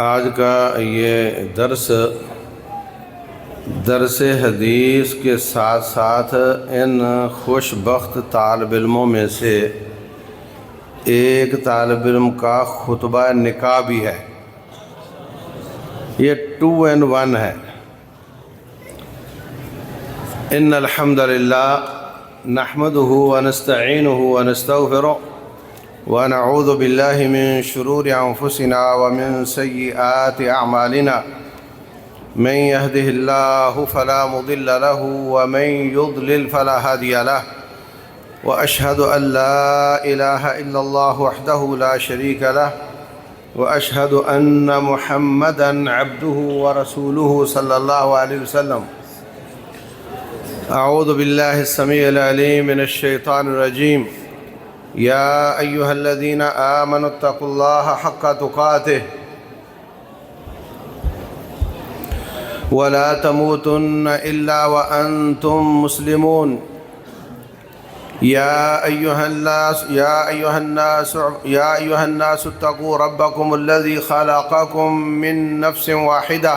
آج کا یہ درس حدیث کے ساتھ ساتھ ان خوش بخت طالب علموں میں سے ایک طالب علم کا خطبہ نکاح بھی ہے۔ یہ 2 in 1 ہے۔ ان الحمد للہ نحمده ونستعینه ونستغفره ونعوذ باللہ من شرور انفسنا ومن سیئات اعمالنا من يهده الله فلا مضل له ومن يضلل فلا هادي له واشهد ان لا اله الا الله وحده لا شريك له واشهد ان محمدا عبده ورسوله صلى الله عليه وسلم۔ اعوذ باللہ السمیع العلیم من الشیطان الرجیم۔ یا ایہا الذین آمنوا اتقوا اللہ حق تقاتہ ولا تموتن الا وانتم مسلمون۔ یا ایہا الناس اتقوا ربکم الذی خلقکم من نفس واحدہ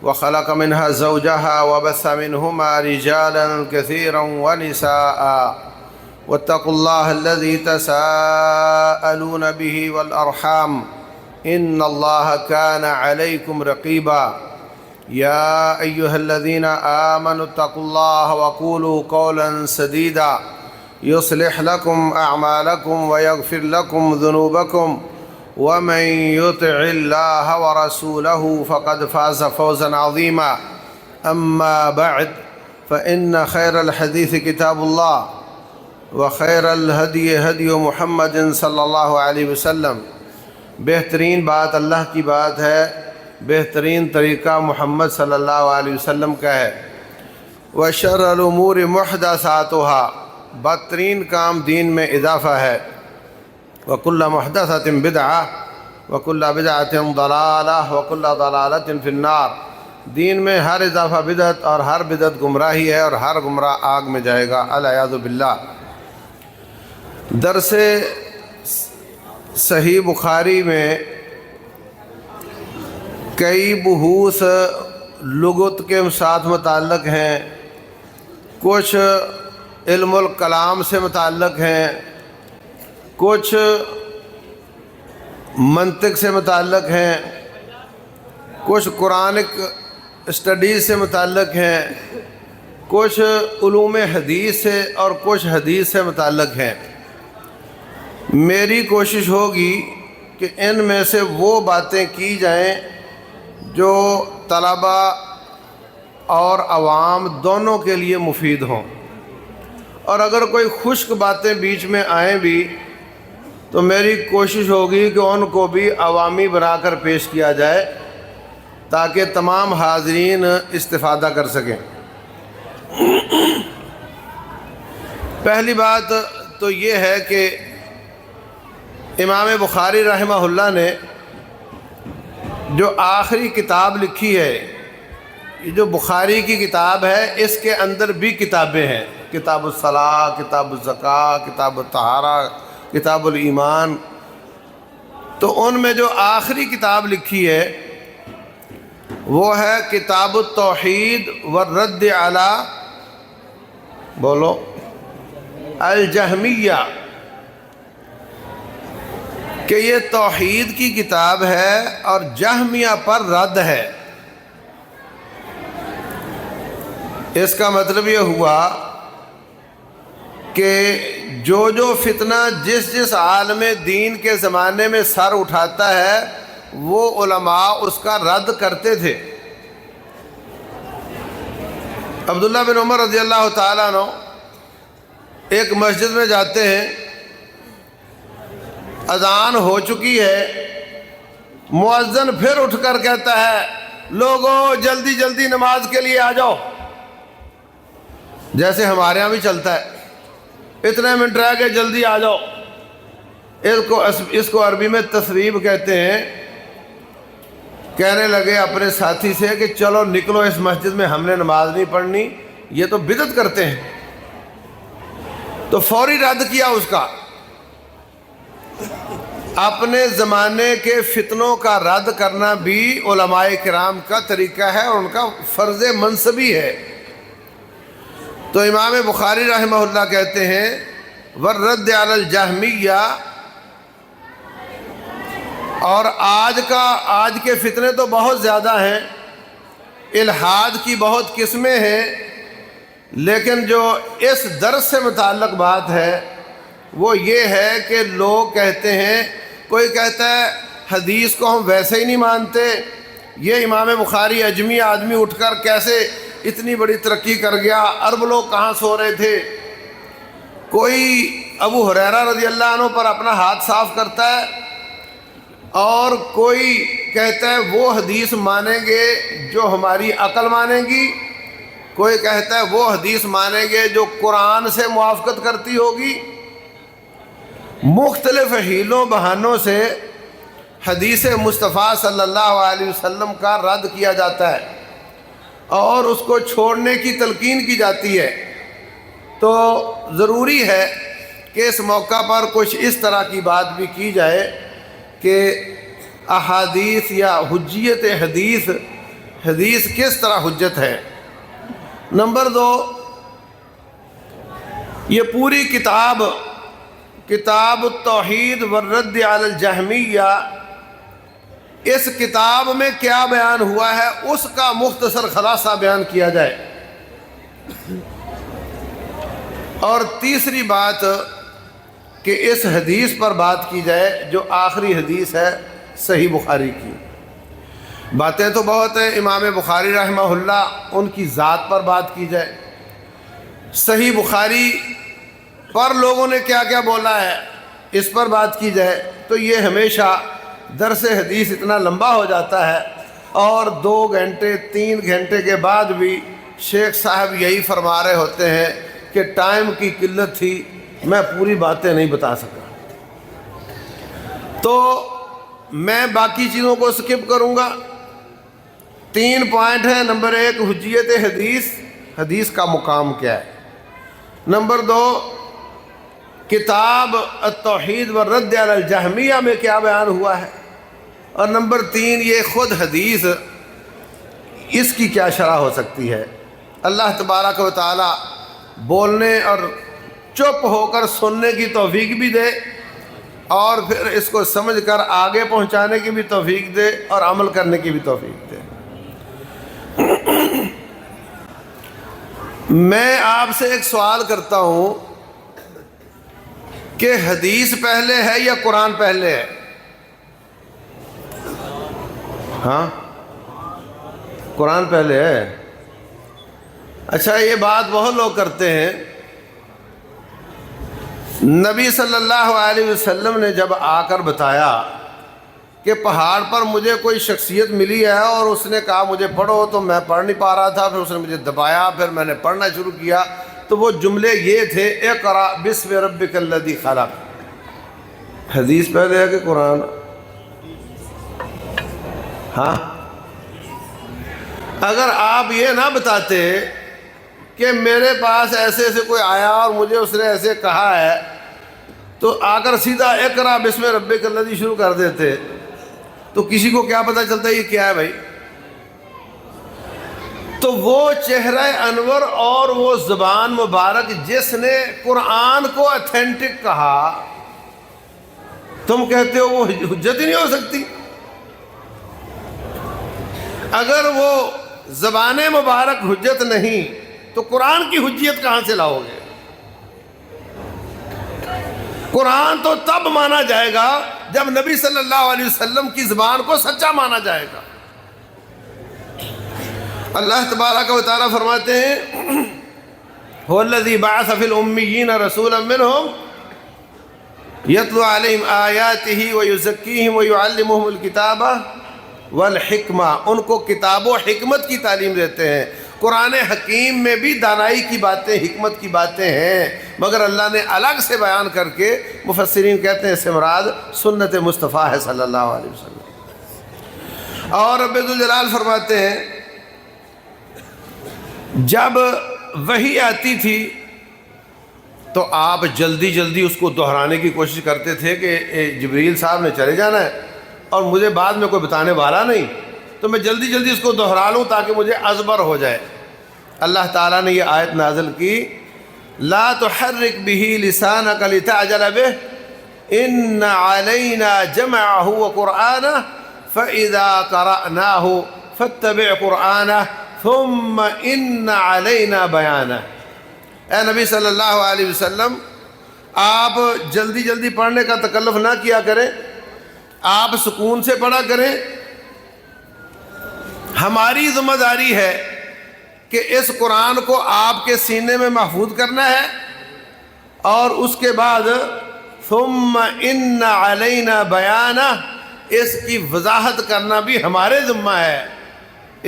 وخلق منها زوجها وبث منهما رجالا كثيرا ونساء واتقوا الله الذي تساءلون به والأرحام إن الله كان عليكم رقيبا۔ يا أيها الذين آمنوا اتقوا الله وقولوا قولا سديدا يصلح لكم أعمالكم ويغفر لكم ذنوبكم ومن يطع الله ورسوله فقد فاز فوزا عظيما۔ أما بعد فإن خير الحديث كتاب الله وخير الهدي هدي محمد صلی اللہ علیہ وسلم۔ بہترین بات اللہ کی بات ہے، بہترین طریقہ محمد صلی اللہ علیہ وسلم کا ہے۔ وشر الامور محدثاتها، بدترین کام دین میں اضافہ ہے۔ وکل محدثۃ بدعہ وکل بدعۃ ضلالہ وکل ضلالۃ فی النار۔ دین میں ہر اضافہ بدعت اور ہر بدعت گمراہی ہے اور ہر گمراہ آگ میں جائے گا، العیاذ باللہ۔ درس صحیح بخاری میں کئی بحوث لغت کے ساتھ متعلق ہیں، کچھ علم الکلام سے متعلق ہیں، کچھ منطق سے متعلق ہیں، کچھ قرآنک اسٹڈیز سے متعلق ہیں، کچھ علوم حدیث سے اور کچھ حدیث سے متعلق ہیں۔ میری کوشش ہوگی کہ ان میں سے وہ باتیں کی جائیں جو طلبہ اور عوام دونوں کے لیے مفید ہوں، اور اگر کوئی خشک باتیں بیچ میں آئیں بھی تو میری کوشش ہوگی کہ ان کو بھی عوامی بنا کر پیش کیا جائے تاکہ تمام حاضرین استفادہ کر سکیں۔ پہلی بات تو یہ ہے کہ امام بخاری رحمہ اللہ نے جو آخری کتاب لکھی ہے، یہ جو بخاری کی کتاب ہے، اس کے اندر بھی کتابیں ہیں، کتاب الصلاۃ، کتاب الزکوٰۃ، کتاب الطہارہ، کتاب الایمان۔ تو ان میں جو آخری کتاب لکھی ہے وہ ہے کتاب التوحید والرد علی بولو الجہمیہ، کہ یہ توحید کی کتاب ہے اور جہمیہ پر رد ہے۔ اس کا مطلب یہ ہوا کہ جو فتنہ جس عالم دین کے زمانے میں سر اٹھاتا ہے وہ علماء اس کا رد کرتے تھے۔ عبداللہ بن عمر رضی اللہ تعالیٰ عنہ ایک مسجد میں جاتے ہیں، اذان ہو چکی ہے، مؤذن پھر اٹھ کر کہتا ہے لوگوں جلدی جلدی نماز کے لیے آ جاؤ، جیسے ہمارے ہاں بھی چلتا ہے، اتنے منٹ رہ گئے جلدی آ جاؤ۔ اس کو عربی میں تصویب کہتے ہیں۔ کہنے لگے اپنے ساتھی سے کہ چلو نکلو اس مسجد میں، ہم نے نماز نہیں پڑھنی، یہ تو بدعت کرتے ہیں۔ تو فوری رد کیا اس کا، اپنے زمانے کے فتنوں کا رد کرنا بھی علماء کرام کا طریقہ ہے اور ان کا فرض منصبی ہے۔ تو امام بخاری رحمہ اللہ کہتے ہیں والرد علی الجہمیہ، اور آج کے فتنے تو بہت زیادہ ہیں، الحاد کی بہت قسمیں ہیں، لیکن جو اس درس سے متعلق بات ہے وہ یہ ہے کہ لوگ کہتے ہیں، کوئی کہتا ہے حدیث کو ہم ویسے ہی نہیں مانتے، یہ امام بخاری اجمی آدمی اٹھ کر کیسے اتنی بڑی ترقی کر گیا، عرب لوگ کہاں سو رہے تھے۔ کوئی ابو ہریرہ رضی اللہ عنہ پر اپنا ہاتھ صاف کرتا ہے، اور کوئی کہتا ہے وہ حدیث مانیں گے جو ہماری عقل مانیں گی، کوئی کہتا ہے وہ حدیث مانیں گے جو قرآن سے موافقت کرتی ہوگی۔ مختلف حیلوں بہانوں سے حدیث مصطفیٰ صلی اللہ علیہ وسلم کا رد کیا جاتا ہے اور اس کو چھوڑنے کی تلقین کی جاتی ہے۔ تو ضروری ہے کہ اس موقع پر کچھ اس طرح کی بات بھی کی جائے کہ احادیث یا حجیت حدیث کس طرح حجت ہے۔ نمبر 2، یہ پوری کتاب التوحید والرد علی الجہمیہ، اس کتاب میں کیا بیان ہوا ہے اس کا مختصر خلاصہ بیان کیا جائے۔ اور تیسری بات کہ اس حدیث پر بات کی جائے جو آخری حدیث ہے صحیح بخاری کی۔ باتیں تو بہت ہیں امام بخاری رحمہ اللہ، ان کی ذات پر بات کی جائے، صحیح بخاری پر لوگوں نے کیا کیا بولا ہے اس پر بات کی جائے، تو یہ ہمیشہ درس حدیث اتنا لمبا ہو جاتا ہے، اور 2 گھنٹے 3 گھنٹے کے بعد بھی شیخ صاحب یہی فرما رہے ہوتے ہیں کہ ٹائم کی قلت تھی، میں پوری باتیں نہیں بتا سکا۔ تو میں باقی چیزوں کو سکپ کروں گا۔ 3 پوائنٹ ہیں۔ نمبر 1 حجیت حدیث کا مقام کیا ہے۔ نمبر 2 کتاب التوحید والرد علی الجہمیہ میں کیا بیان ہوا ہے، اور نمبر 3 یہ خود حدیث، اس کی کیا شرح ہو سکتی ہے۔ اللہ تبارک و تعالی بولنے اور چپ ہو کر سننے کی توفیق بھی دے، اور پھر اس کو سمجھ کر آگے پہنچانے کی بھی توفیق دے، اور عمل کرنے کی بھی توفیق دے۔ میں آپ سے ایک سوال کرتا ہوں کہ حدیث پہلے ہے یا قرآن پہلے ہے؟ ہاں، قرآن پہلے ہے۔ اچھا، یہ بات بہت لوگ کرتے ہیں۔ نبی صلی اللہ علیہ وسلم نے جب آ کر بتایا کہ پہاڑ پر مجھے کوئی شخصیت ملی ہے اور اس نے کہا مجھے پڑھو، تو میں پڑھ نہیں پا رہا تھا، پھر اس نے مجھے دبایا، پھر میں نے پڑھنا شروع کیا، تو وہ جملے یہ تھے اقرأ بسم ربک الذی خلق۔ حدیث پہلے ہے کہ قرآن؟ ہاں، اگر آپ یہ نہ بتاتے کہ میرے پاس ایسے کوئی آیا اور مجھے اس نے ایسے کہا ہے، تو آ کر سیدھا اقرأ بسم ربک الذی شروع کر دیتے، تو کسی کو کیا پتہ چلتا ہے یہ کیا ہے بھائی؟ تو وہ چہرہ انور اور وہ زبان مبارک جس نے قرآن کو اتھینٹک کہا، تم کہتے ہو وہ حجت ہی نہیں ہو سکتی؟ اگر وہ زبان مبارک حجت نہیں تو قرآن کی حجیت کہاں سے لاؤ گے؟ قرآن تو تب مانا جائے گا جب نبی صلی اللہ علیہ وسلم کی زبان کو سچا مانا جائے گا۔ اللہ تبارک و تعالیٰ فرماتے ہیں هو الذی بعث فی الامیین رسولا منہم یتلو علیہم آیاتہ ویزکیہم ویعلمہم الکتاب والحکمہ، ان کو کتاب و حکمت کی تعلیم دیتے ہیں۔ قرآن حکیم میں بھی دانائی کی باتیں، حکمت کی باتیں ہیں، مگر اللہ نے الگ سے بیان کر کے، مفسرین کہتے ہیں اس سے مراد سنت مصطفیٰ ہے صلی اللہ علیہ وسلم۔ اور رب ذوالجلال فرماتے ہیں جب وحی آتی تھی تو آپ جلدی جلدی اس کو دہرانے کی کوشش کرتے تھے کہ جبریل صاحب نے چلے جانا ہے اور مجھے بعد میں کوئی بتانے والا نہیں، تو میں جلدی جلدی اس کو دہرا لوں تاکہ مجھے ازبر ہو جائے۔ اللہ تعالیٰ نے یہ آیت نازل کی، لا تحرک به لسانک لتعجل به ان علینا جمعہ وقرآنہ فإذا قرأناه فاتبع قرآنہ ثم ان علینا بیانہ۔ اے نبی صلی اللہ علیہ وسلم، آپ جلدی جلدی پڑھنے کا تکلف نہ کیا کریں، آپ سکون سے پڑھا کریں۔ ہماری ذمہ داری ہے کہ اس قرآن کو آپ کے سینے میں محفوظ کرنا ہے، اور اس کے بعد ثم ان علینا بیانہ، اس کی وضاحت کرنا بھی ہمارے ذمہ ہے،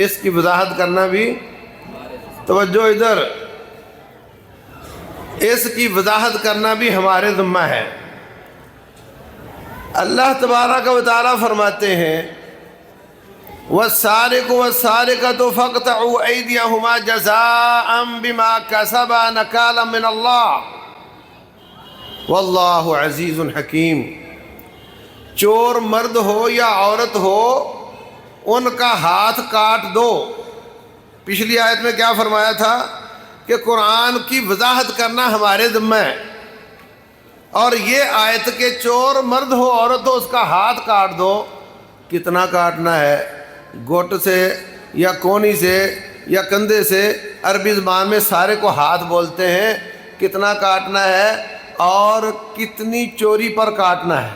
اس کی وضاحت کرنا بھی، توجہ ادھر، اس کی وضاحت کرنا بھی ہمارے ذمہ ہے۔ اللہ تبارک و تعالیٰ فرماتے ہیں وَالسَّارِقُ وَالسَّارِقَةُ فَاقْطَعُوا أَيْدِيَهُمَا جَزَاءً بِمَا كَسَبَا نَكَالًا مِّنَ اللَّهِ وَاللَّهُ عَزِيزٌ حَكِيمٌ۔ چور مرد ہو یا عورت ہو، ان کا ہاتھ کاٹ دو۔ پچھلی آیت میں کیا فرمایا تھا کہ قرآن کی وضاحت کرنا ہمارے ذمہ ہے، اور یہ آیت کہ چور مرد ہو عورت ہو اس کا ہاتھ کاٹ دو۔ کتنا کاٹنا ہے؟ گوٹ سے یا کونی سے یا کندھے سے، عربی زبان میں سارے کو ہاتھ بولتے ہیں۔ کتنا کاٹنا ہے اور کتنی چوری پر کاٹنا ہے؟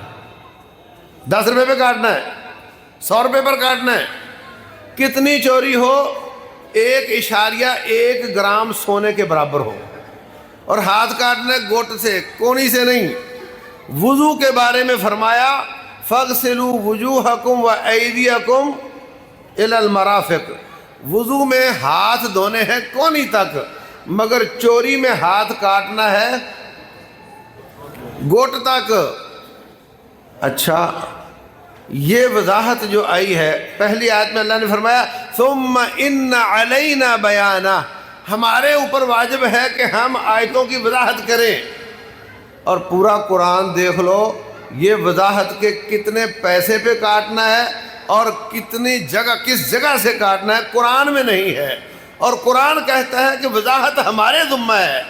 10 روپے پہ کاٹنا ہے؟ 100 روپے پر کاٹنا ہے؟ کتنی چوری ہو؟ 1.1 گرام سونے کے برابر ہو، اور ہاتھ کاٹنا ہے گوٹ سے، کونی سے نہیں۔ وضو کے بارے میں فرمایا فَاغْسِلُوا وُجُوهَكُمْ وَأَيْدِيَكُمْ إِلَى الْمَرَافِقِ، وضو میں ہاتھ دھونے ہیں کونی تک، مگر چوری میں ہاتھ کاٹنا ہے گوٹ تک۔ اچھا، یہ وضاحت جو آئی ہے پہلی آیت میں، اللہ نے فرمایا ثم ان علینا بیانہ، ہمارے اوپر واجب ہے کہ ہم آیتوں کی وضاحت کریں۔ اور پورا قرآن دیکھ لو، یہ وضاحت کے کتنے پیسے پہ کاٹنا ہے اور کتنی جگہ، کس جگہ سے کاٹنا ہے، قرآن میں نہیں ہے، اور قرآن کہتا ہے کہ وضاحت ہمارے ذمہ ہے۔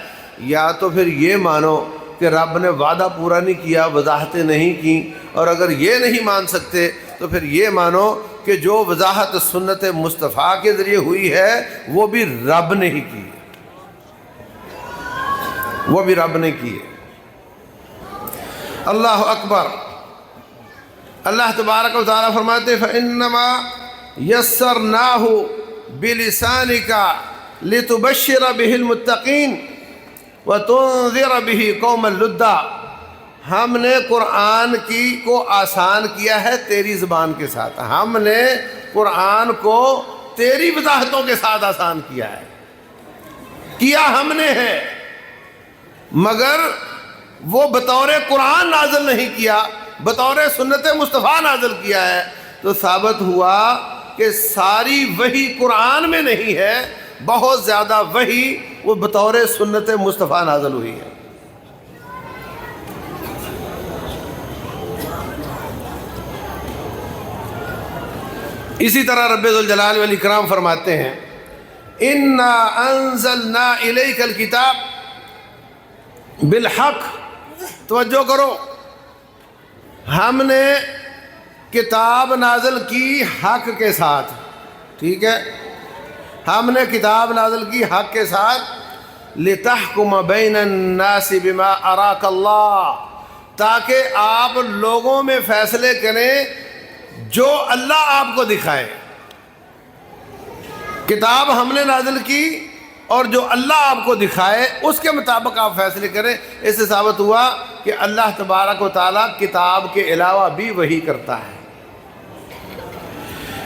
یا تو پھر یہ مانو کہ رب نے وعدہ پورا نہیں کیا، وضاحتیں نہیں کی، اور اگر یہ نہیں مان سکتے تو پھر یہ مانو کہ جو وضاحت سنت مصطفیٰ کے ذریعے ہوئی ہے وہ بھی رب نے ہی کی ہے، وہ بھی رب نے کی ہے۔ اللہ اکبر۔ اللہ تبارک و تعالیٰ فرماتے ہیں فَإِنَّمَا يَسَّرْنَاهُ بِلِسَانِكَ لِتُبَشِّرَ بِهِ الْمُتَّقِينَ وَتُنذِرَ بِهِ قَوْمًا لُدًّا، ہم نے قرآن کو آسان کیا ہے تیری زبان کے ساتھ، ہم نے قرآن کو تیری وضاحتوں کے ساتھ آسان کیا ہے، کیا ہم نے ہے، مگر وہ بطور قرآن نازل نہیں کیا، بطور سنت مصطفیٰ نازل کیا ہے۔ تو ثابت ہوا کہ ساری وحی قرآن میں نہیں ہے، بہت زیادہ وحی وہ بطور سنت مصطفیٰ نازل ہوئی ہے۔ اسی طرح رب ذوالجلال والاکرام فرماتے ہیں اِنَّا أَنزَلْنَا إِلَيْكَ الْكِتَابَ بالحق، توجہ کرو، ہم نے کتاب نازل کی حق کے ساتھ، ٹھیک ہے، ہم نے کتاب نازل کی حق کے ساتھ، لِتَحْكُمَ بَيْنَ النَّاسِ بِمَا أَرَاكَ اللَّهُ، تاکہ آپ لوگوں میں فیصلے کریں جو اللہ آپ کو دکھائے۔ کتاب ہم نے نازل کی اور جو اللہ آپ کو دکھائے اس کے مطابق آپ فیصلے کریں۔ اس سے ثابت ہوا کہ اللہ تبارک و تعالیٰ کتاب کے علاوہ بھی وحی کرتا ہے۔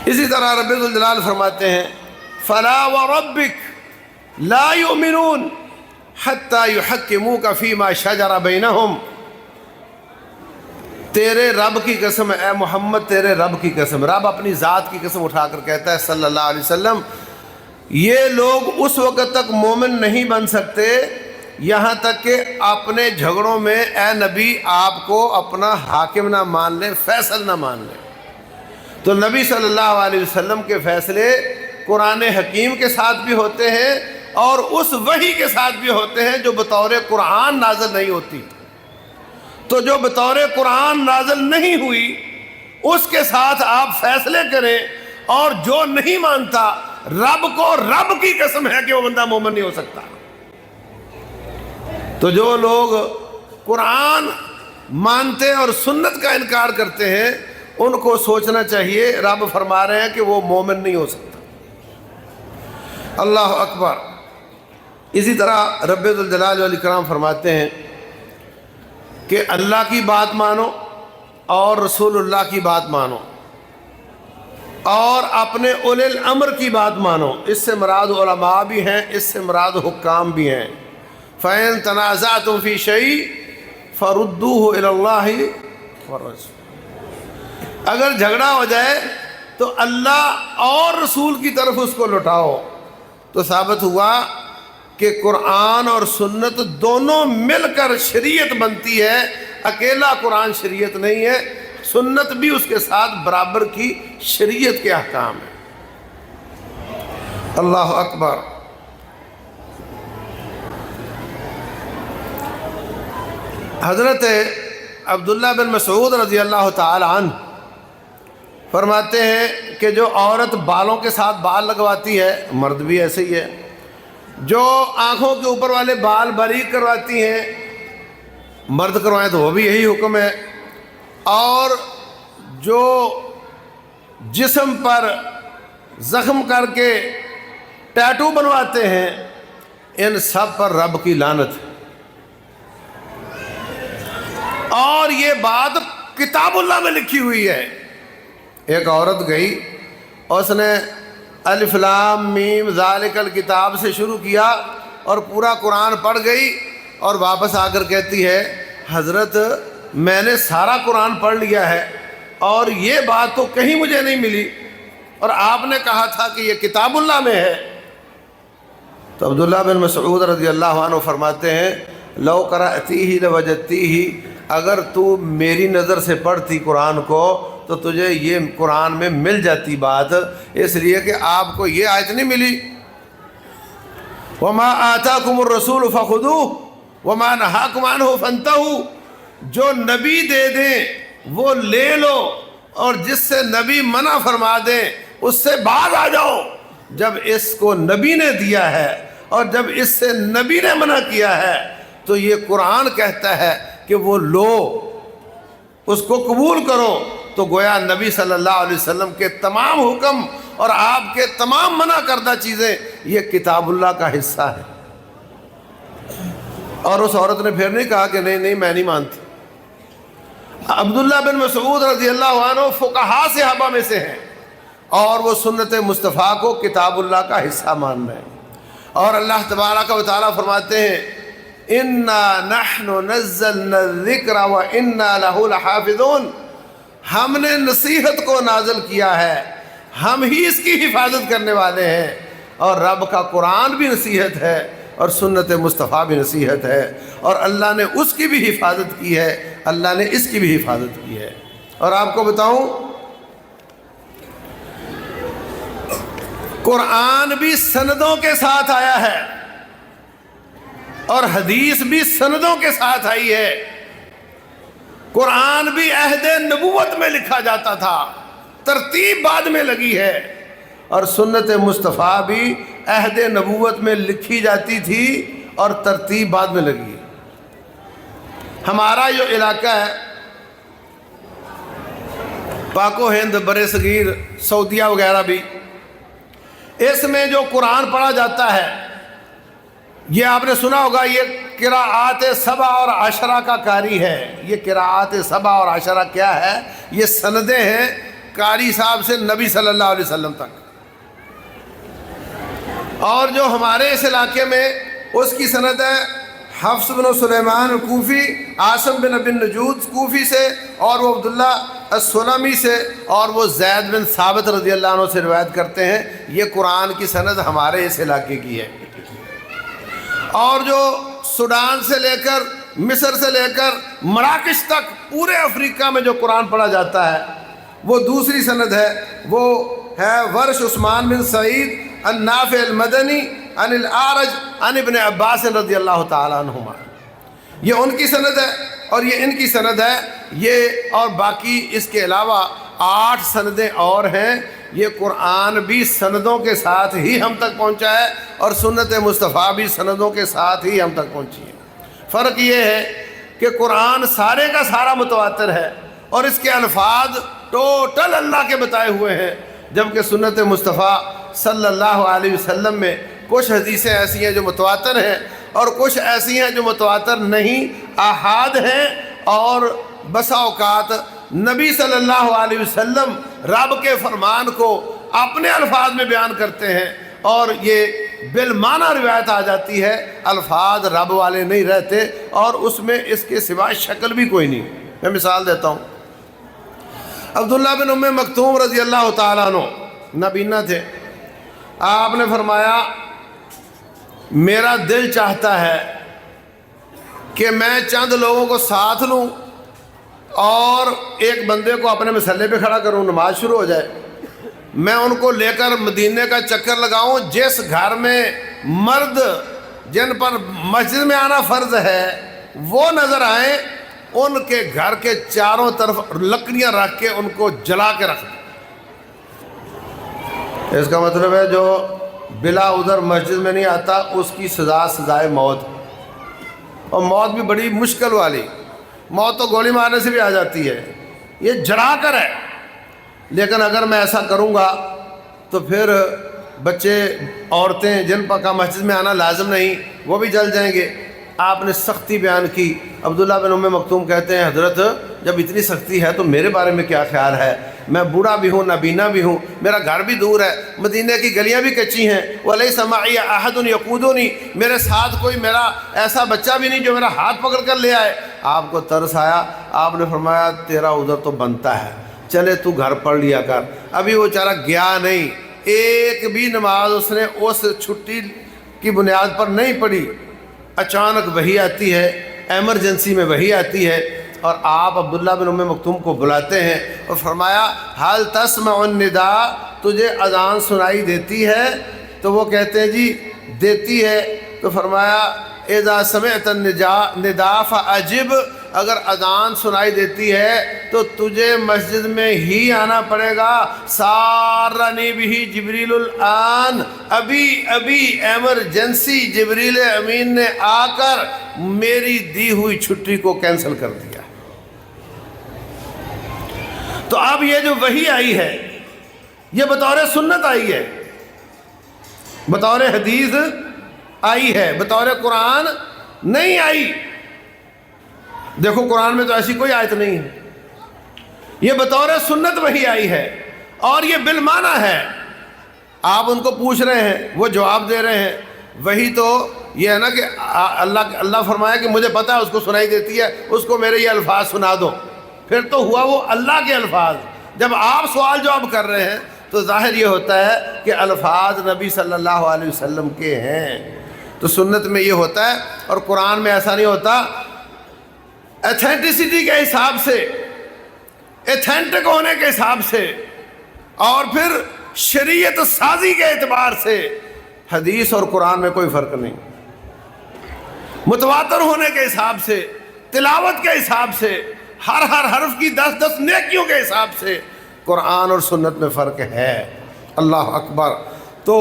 اسی طرح رب ذوالجلال فرماتے ہیں فَلَا وَرَبِّكَ لَا يُؤْمِنُونَ حَتَّى يُحَكِّمُوكَ فِيمَا شَجَرَ بَيْنَهُمْ، تیرے رب کی قسم اے محمد، تیرے رب کی قسم، رب اپنی ذات کی قسم اٹھا کر کہتا ہے صلی اللہ علیہ وسلم، یہ لوگ اس وقت تک مومن نہیں بن سکتے یہاں تک کہ اپنے جھگڑوں میں اے نبی آپ کو اپنا حاکم نہ مان لیں، فیصل نہ مان لیں۔ تو نبی صلی اللہ علیہ وسلم کے فیصلے قرآن حکیم کے ساتھ بھی ہوتے ہیں اور اس وحی کے ساتھ بھی ہوتے ہیں جو بطور قرآن نازل نہیں ہوتی۔ تو جو بطور قرآن نازل نہیں ہوئی اس کے ساتھ آپ فیصلے کریں، اور جو نہیں مانتا رب کو رب کی قسم ہے کہ وہ بندہ مومن نہیں ہو سکتا۔ تو جو لوگ قرآن مانتے اور سنت کا انکار کرتے ہیں ان کو سوچنا چاہیے رب فرما رہے ہیں کہ وہ مومن نہیں ہو سکتا۔ اللہ اکبر۔ اسی طرح رب ذوالجلال والاکرام فرماتے ہیں کہ اللہ کی بات مانو اور رسول اللہ کی بات مانو اور اپنے اولی الامر کی بات مانو۔ اس سے مراد علماء بھی ہیں، اس سے مراد حکام بھی ہیں۔ فَإِن تَنَازَعْتُمْ فِي شَيْءٍ فَرُدُّوهُ إِلَى اللَّهِ وَالرَّسُولِ، اگر جھگڑا ہو جائے تو اللہ اور رسول کی طرف اس کو لوٹاؤ۔ تو ثابت ہوا کہ قرآن اور سنت دونوں مل کر شریعت بنتی ہے، اکیلا قرآن شریعت نہیں ہے، سنت بھی اس کے ساتھ برابر کی شریعت کے احکام ہے۔ اللہ اکبر۔ حضرت عبداللہ بن مسعود رضی اللہ تعالی عنہ فرماتے ہیں کہ جو عورت بالوں کے ساتھ بال لگواتی ہے، مرد بھی ایسے ہی ہے، جو آنکھوں کے اوپر والے بال باریک کرواتی ہیں، مرد کروائیں تو وہ بھی یہی حکم ہے، اور جو جسم پر زخم کر کے ٹیٹو بنواتے ہیں، ان سب پر رب کی لعنت ہے۔ اور یہ بات کتاب اللہ میں لکھی ہوئی ہے۔ ایک عورت گئی، اس نے الف لام میم ذالک الکتاب سے شروع کیا اور پورا قرآن پڑھ گئی، اور واپس آ کر کہتی ہے حضرت میں نے سارا قرآن پڑھ لیا ہے اور یہ بات تو کہیں مجھے نہیں ملی، اور آپ نے کہا تھا کہ یہ کتاب اللہ میں ہے۔ تو عبداللہ بن مسعود رضی اللہ عنہ فرماتے ہیں لو قرأتیہ لوجدتیہ، اگر تو میری نظر سے پڑھتی قرآن کو تو تجھے یہ قرآن میں مل جاتی بات، اس لیے کہ آپ کو یہ آیت نہیں ملی وَمَا آتَاكُمُ الرَّسُولُ فَخُذُوهُ وَمَا نَهَاكُمْ عَنْهُ فَانْتَهُوا، جو نبی دے دیں وہ لے لو، اور جس سے نبی منع فرما دیں اس سے باز آ جاؤ۔ جب اس کو نبی نے دیا ہے اور جب اس سے نبی نے منع کیا ہے تو یہ قرآن کہتا ہے کہ وہ لو، اس کو قبول کرو۔ تو گویا نبی صلی اللہ علیہ وسلم کے تمام حکم اور آپ کے تمام منع کردہ چیزیں یہ کتاب اللہ کا حصہ ہے۔ اور اس عورت نے پھر نہیں کہا کہ نہیں نہیں میں نہیں مانتی۔ عبداللہ بن مسعود رضی اللہ عنہ فقہاء صحابہ میں سے ہیں، اور وہ سنت مصطفیٰ کو کتاب اللہ کا حصہ مان رہے ہیں۔ اور اللہ تبارک و تعالیٰ فرماتے ہیں اِنَّا نَحْنُ نَزَّلْنَا الذِّكْرَ وَإِنَّا لَهُ لَحَافِظُونَ، ہم نے نصیحت کو نازل کیا ہے، ہم ہی اس کی حفاظت کرنے والے ہیں۔ اور رب کا قرآن بھی نصیحت ہے اور سنت مصطفیٰ بھی نصیحت ہے، اور اللہ نے اس کی بھی حفاظت کی ہے، اللہ نے اس کی بھی حفاظت کی ہے۔ اور آپ کو بتاؤں قرآن بھی سندوں کے ساتھ آیا ہے اور حدیث بھی سندوں کے ساتھ آئی ہے۔ قرآن بھی عہد نبوت میں لکھا جاتا تھا، ترتیب بعد میں لگی ہے، اور سنت مصطفیٰ بھی عہد نبوت میں لکھی جاتی تھی اور ترتیب بعد میں لگی ہے۔ ہمارا جو علاقہ ہے پاک و ہند، بر صغیر، سعودیہ وغیرہ بھی، اس میں جو قرآن پڑھا جاتا ہے یہ آپ نے سنا ہوگا، یہ قراءات 7 اور 10 کا قاری ہے۔ یہ قراءات 7 اور 10 کیا ہے؟ یہ سندیں ہیں قاری صاحب سے نبی صلی اللہ علیہ وسلم تک۔ اور جو ہمارے اس علاقے میں اس کی سند ہے حفص بن سلیمان کوفی، عاصم بن ابی النجود کوفی سے، اور وہ عبداللہ السلمی سے، اور وہ زید بن ثابت رضی اللہ عنہ سے روایت کرتے ہیں۔ یہ قرآن کی سند ہمارے اس علاقے کی ہے۔ اور جو سوڈان سے لے کر مصر سے لے کر مراکش تک پورے افریقہ میں جو قرآن پڑھا جاتا ہے وہ دوسری سند ہے، وہ ہے ورش عثمان بن سعید عن نافع المدنی عن الاعرج عن ابن عباس رضی اللہ تعالیٰ عنہما۔ یہ ان کی سند ہے اور یہ ان کی سند ہے، یہ اور باقی اس کے علاوہ 8 سندیں اور ہیں۔ یہ قرآن بھی سندوں کے ساتھ ہی ہم تک پہنچا ہے اور سنت مصطفیٰ بھی سندوں کے ساتھ ہی ہم تک پہنچی ہے۔ فرق یہ ہے کہ قرآن سارے کا سارا متواتر ہے اور اس کے الفاظ ٹوٹل اللہ کے بتائے ہوئے ہیں، جبکہ سنت مصطفیٰ صلی اللہ علیہ وسلم میں کچھ حدیثیں ایسی ہیں جو متواتر ہیں اور کچھ ایسی ہیں جو متواتر نہیں، آحاد ہیں، اور بسا اوقات نبی صلی اللہ علیہ وسلم رب کے فرمان کو اپنے الفاظ میں بیان کرتے ہیں اور یہ بالمعنی روایت آ جاتی ہے، الفاظ رب والے نہیں رہتے اور اس میں اس کے سوائے شکل بھی کوئی نہیں۔ میں مثال دیتا ہوں، عبداللہ بن ام مکتوم رضی اللہ تعالیٰ عنہ نابینا تھے۔ آپ نے فرمایا میرا دل چاہتا ہے کہ میں چند لوگوں کو ساتھ لوں اور ایک بندے کو اپنے مسلے پہ کھڑا کروں، نماز شروع ہو جائے، میں ان کو لے کر مدینے کا چکر لگاؤں، جس گھر میں مرد جن پر مسجد میں آنا فرض ہے وہ نظر آئیں، ان کے گھر کے چاروں طرف لکڑیاں رکھ کے ان کو جلا کے رکھ دیں۔ اس کا مطلب ہے جو بلا عذر مسجد میں نہیں آتا اس کی سزا سزائے موت، اور موت بھی بڑی مشکل والی، موت تو گولی مارنے سے بھی آ جاتی ہے، یہ جلا کر ہے۔ لیکن اگر میں ایسا کروں گا تو پھر بچے عورتیں جن پر کا مسجد میں آنا لازم نہیں وہ بھی جل جائیں گے۔ آپ نے سختی بیان کی۔ عبداللہ بن ام مکتوم کہتے ہیں حضرت جب اتنی سختی ہے تو میرے بارے میں کیا خیال ہے؟ میں بوڑھا بھی ہوں، نابینا بھی ہوں، میرا گھر بھی دور ہے، مدینے کی گلیاں بھی کچی ہیں، وَلَيْسَ مَعِيَ أَحَدٌ يَقُودُنِي، میرے ساتھ کوئی میرا ایسا بچہ بھی نہیں جو میرا ہاتھ پکڑ کر لے آئے۔ آپ کو ترس آیا، آپ نے فرمایا تیرا عذر تو بنتا ہے، چلے تو گھر پڑھ لیا کر۔ ابھی وہ بیچارہ گیا نہیں، ایک بھی نماز اس نے اس چھٹی کی بنیاد پر نہیں پڑھی، اچانک وحی آتی ہے، ایمرجنسی میں وحی آتی ہے، اور آپ عبداللہ بن ام مکتوم کو بلاتے ہیں اور فرمایا حل تسمع النداء، تجھے اذان سنائی دیتی ہے؟ تو وہ کہتے ہیں جی دیتی ہے۔ تو فرمایا اذا سمعت النداء فاجب، اگر اذان سنائی دیتی ہے تو تجھے مسجد میں ہی آنا پڑے گا۔ سارنی بھی جبریل الآن، ابھی ایمرجنسی جبریل امین نے آ کر میری دی ہوئی چھٹی کو کینسل کر دیا۔ تو اب یہ جو وحی آئی ہے یہ بطور سنت آئی ہے، بطور حدیث آئی ہے، بطور قرآن نہیں آئی۔ دیکھو قرآن میں تو ایسی کوئی آیت نہیں ہے، یہ بطور سنت وحی آئی ہے اور یہ بالمعنی ہے۔ آپ ان کو پوچھ رہے ہیں، وہ جواب دے رہے ہیں۔ وحی تو یہ ہے نا کہ اللہ فرمایا کہ مجھے پتا ہے اس کو سنائی دیتی ہے، اس کو میرے یہ الفاظ سنا دو، پھر تو ہوا وہ اللہ کے الفاظ۔ جب آپ سوال جواب کر رہے ہیں تو ظاہر یہ ہوتا ہے کہ الفاظ نبی صلی اللہ علیہ وسلم کے ہیں۔ تو سنت میں یہ ہوتا ہے اور قرآن میں ایسا نہیں ہوتا۔ ایتھینٹسٹی کے حساب سے، ایتھینٹک ہونے کے حساب سے، اور پھر شریعت سازی کے اعتبار سے حدیث اور قرآن میں کوئی فرق نہیں۔ متواتر ہونے کے حساب سے، تلاوت کے حساب سے، ہر حرف کی 10 نیکیوں کے حساب سے قرآن اور سنت میں فرق ہے۔ اللہ اکبر۔ تو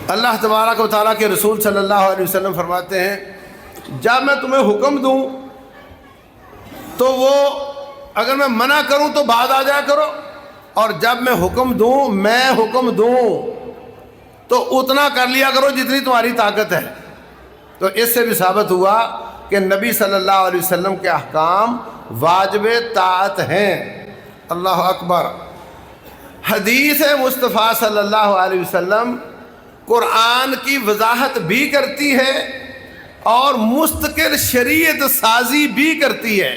اللہ تبارک و تعالیٰ کے رسول صلی اللہ علیہ وسلم فرماتے ہیں جب میں تمہیں حکم دوں تو وہ اگر میں منع کروں تو بعد آ جایا کرو، اور جب میں حکم دوں تو اتنا کر لیا کرو جتنی تمہاری طاقت ہے۔ تو اس سے بھی ثابت ہوا کہ نبی صلی اللہ علیہ وسلم کے احکام واجب طاعت ہیں۔ اللہ اکبر۔ حدیث مصطفیٰ صلی اللہ علیہ وسلم قرآن کی وضاحت بھی کرتی ہے اور مستقل شریعت سازی بھی کرتی ہے۔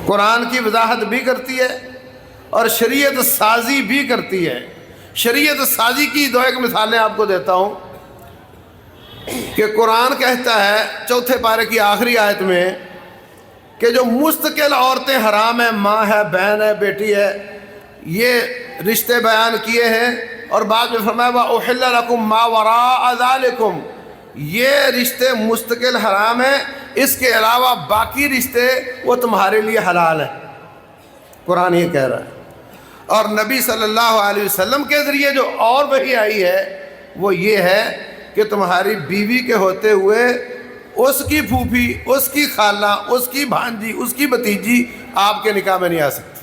قرآن کی وضاحت بھی کرتی ہے اور شریعت سازی بھی کرتی ہے۔ شریعت سازی کی دو ایک مثالیں آپ کو دیتا ہوں کہ قرآن کہتا ہے 4 پارے کی آخری آیت میں کہ جو مستقل عورتیں حرام ہیں، ماں ہے، بہن ہے، بیٹی ہے، یہ رشتے بیان کیے ہیں، اور بعد میں فرمایا وَأُحِلَّ لَكُم مَّا وَرَاءَ ذَلِكُمْ، یہ رشتے مستقل حرام ہیں، اس کے علاوہ باقی رشتے وہ تمہارے لیے حلال ہیں۔ قرآن یہ کہہ رہا ہے۔ اور نبی صلی اللہ علیہ وسلم کے ذریعے جو اور وحی آئی ہے وہ یہ ہے کہ تمہاری بیوی کے ہوتے ہوئے اس کی پھوپھی، اس کی خالہ، اس کی بھانجی، اس کی بھتیجی آپ کے نکاح میں نہیں آ سکتی۔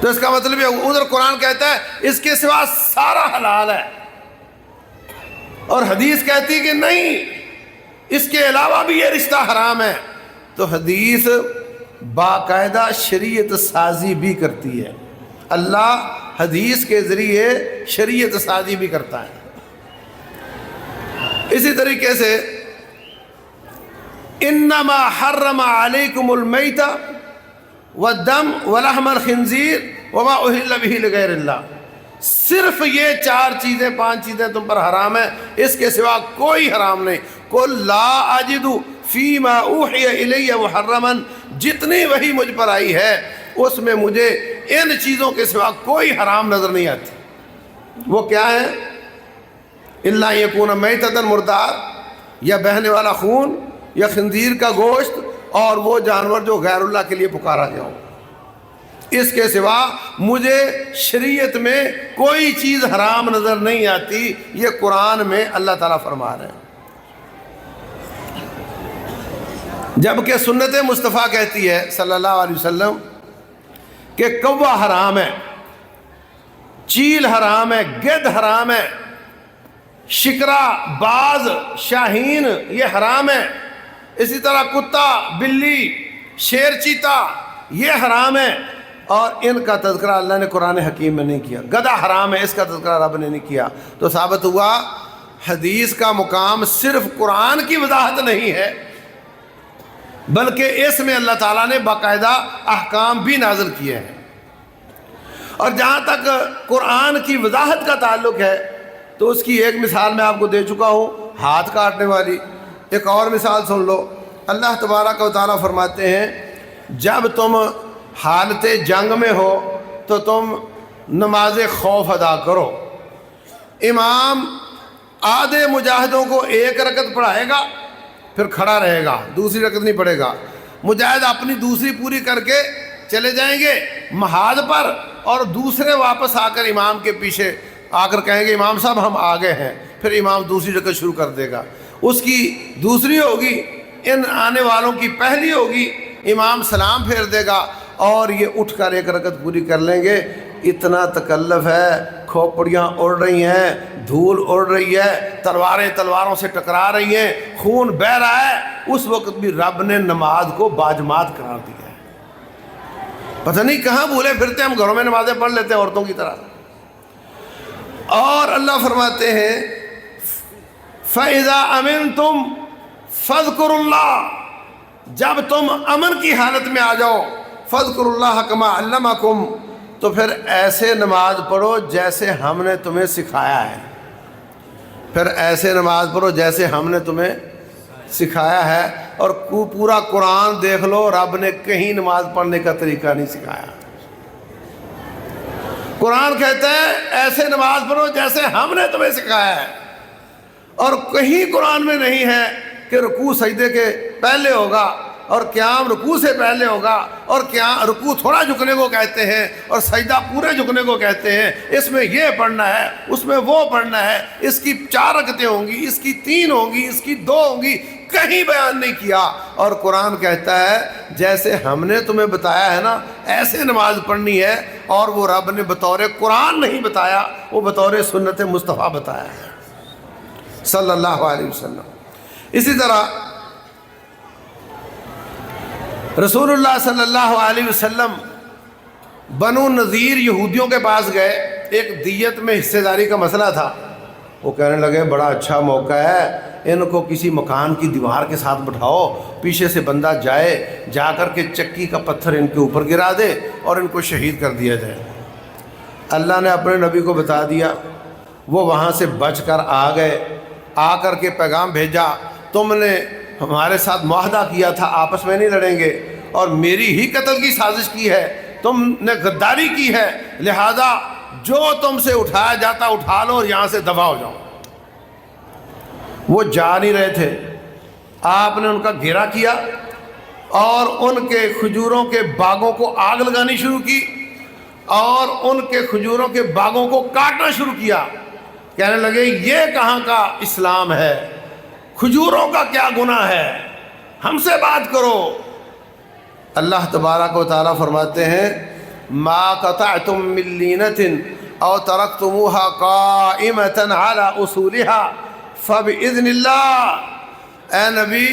تو اس کا مطلب یہ ادھر قرآن کہتا ہے اس کے سوا سارا حلال ہے، اور حدیث کہتی ہے کہ نہیں، اس کے علاوہ بھی یہ رشتہ حرام ہے۔ تو حدیث باقاعدہ شریعت سازی بھی کرتی ہے، اللہ حدیث کے ذریعے شریعت سازی بھی کرتا ہے۔ اسی طریقے سے انما حرم علیکم المیت والدم ولحم الخنزیر وما اہل به لغیر اللہ، صرف یہ 4 چیزیں 5 چیزیں تم پر حرام ہیں، اس کے سوا کوئی حرام نہیں۔ قل لا اجد فیما اوحی الی محرما، جتنی وحی مجھ پر آئی ہے اس میں مجھے ان چیزوں کے سوا کوئی حرام نظر نہیں آتی۔ وہ کیا ہے؟ الا یکون میتۃ مردار، یا بہنے والا خون، یا خنزیر کا گوشت، اور وہ جانور جو غیر اللہ کے لیے پکارا گیا ہو۔ اس کے سوا مجھے شریعت میں کوئی چیز حرام نظر نہیں آتی، یہ قرآن میں اللہ تعالیٰ فرما رہے ہیں۔ جبکہ سنت مصطفیٰ کہتی ہے صلی اللہ علیہ وسلم کہ کوا حرام ہے، چیل حرام ہے، گدھ حرام ہے، شکرا، باز، شاہین یہ حرام ہے، اسی طرح کتا، بلی، شیر، چیتا یہ حرام ہے، اور ان کا تذکرہ اللہ نے قرآن حکیم میں نہیں کیا۔ گدھا حرام ہے، اس کا تذکرہ رب نے نہیں کیا۔ تو ثابت ہوا حدیث کا مقام صرف قرآن کی وضاحت نہیں ہے، بلکہ اس میں اللہ تعالیٰ نے باقاعدہ احکام بھی نازل کیے ہیں۔ اور جہاں تک قرآن کی وضاحت کا تعلق ہے تو اس کی ایک مثال میں آپ کو دے چکا ہوں، ہاتھ کاٹنے والی۔ ایک اور مثال سن لو، اللہ تبارک و تعالیٰ فرماتے ہیں جب تم حالت جنگ میں ہو تو تم نماز خوف ادا کرو۔ امام آدھے مجاہدوں کو 1 رکعت پڑھائے گا، پھر کھڑا رہے گا، دوسری رکعت نہیں پڑھے گا۔ مجاہد اپنی دوسری پوری کر کے چلے جائیں گے محاذ پر، اور دوسرے واپس آ کر امام کے پیچھے آ کر کہیں گے امام صاحب ہم آگے ہیں، پھر امام دوسری رکعت شروع کر دے گا، اس کی دوسری ہوگی، ان آنے والوں کی پہلی ہوگی، امام سلام پھیر دے گا، اور یہ اٹھ کر 1 رکعت پوری کر لیں گے۔ اتنا تکلف ہے، کھوپڑیاں اڑ رہی ہیں، دھول اڑ رہی ہے، تلواریں تلواروں سے ٹکرا رہی ہیں، خون بہہ رہا ہے، اس وقت بھی رب نے نماز کو باجماعت قرار دیا ہے۔ پتہ نہیں کہاں بھولے پھرتے ہم، گھروں میں نمازیں پڑھ لیتے ہیں عورتوں کی طرح۔ اور اللہ فرماتے ہیں فَإِذَا أَمِنْتُمْ فَاذْكُرُوا اللَّهَ، جب تم امن کی حالت میں آ جاؤ، فَاذْكُرُوا اللَّهَ كَمَا عَلَّمَكُمْ، تو پھر ایسے نماز پڑھو جیسے ہم نے تمہیں سکھایا ہے، پھر ایسے نماز پڑھو جیسے ہم نے تمہیں سکھایا ہے۔ اور پورا قرآن دیکھ لو، رب نے کہیں نماز پڑھنے کا طریقہ نہیں سکھایا۔ قرآن کہتا ہے ایسے نماز پڑھو جیسے ہم نے تمہیں سکھایا ہے، اور کہیں قرآن میں نہیں ہے کہ رکوع سجدے کے پہلے ہوگا اور قیام رکوع سے پہلے ہوگا، اور قیام رکوع تھوڑا جھکنے کو کہتے ہیں اور سجدہ پورے جھکنے کو کہتے ہیں، اس میں یہ پڑھنا ہے، اس میں وہ پڑھنا ہے، اس کی 4 رکعتیں ہوں گی، اس کی 3 ہوں گی، اس کی 2 ہوں گی، کہیں بیان نہیں کیا۔ اور قرآن کہتا ہے جیسے ہم نے تمہیں بتایا ہے نا ایسے نماز پڑھنی ہے، اور وہ رب نے بطور قرآن نہیں بتایا، وہ بطور سنت مصطفیٰ بتایا ہے صلی اللہ علیہ وسلم۔ اسی طرح رسول اللہ صلی اللہ علیہ وسلم بنو نذیر یہودیوں کے پاس گئے، ایک دیت میں حصے داری کا مسئلہ تھا، وہ کہنے لگے بڑا اچھا موقع ہے، ان کو کسی مکان کی دیوار کے ساتھ بٹھاؤ، پیچھے سے بندہ جائے، جا کر کے چکی کا پتھر ان کے اوپر گرا دے اور ان کو شہید کر دیا جائے۔ اللہ نے اپنے نبی کو بتا دیا، وہ وہاں سے بچ کر آ گئے، آ کر کے پیغام بھیجا، تم نے ہمارے ساتھ معاہدہ کیا تھا آپس میں نہیں لڑیں گے، اور میری ہی قتل کی سازش کی ہے، تم نے غداری کی ہے، لہذا جو تم سے اٹھایا جاتا اٹھا لو اور یہاں سے دفع ہو جاؤ۔ وہ جا نہیں رہے تھے، آپ نے ان کا گھیرا کیا اور ان کے کھجوروں کے باغوں کو آگ لگانی شروع کی اور ان کے کھجوروں کے باغوں کو کاٹنا شروع کیا۔ کہنے لگے یہ کہاں کا اسلام ہے، کھجوروں کا کیا گناہ ہے، ہم سے بات کرو۔ اللہ تبارک و تعالیٰ فرماتے ہیں ما قطعتم من لینۃ او ترکتموها قائمۃ علی اصولها فباذن اللہ، اے نبی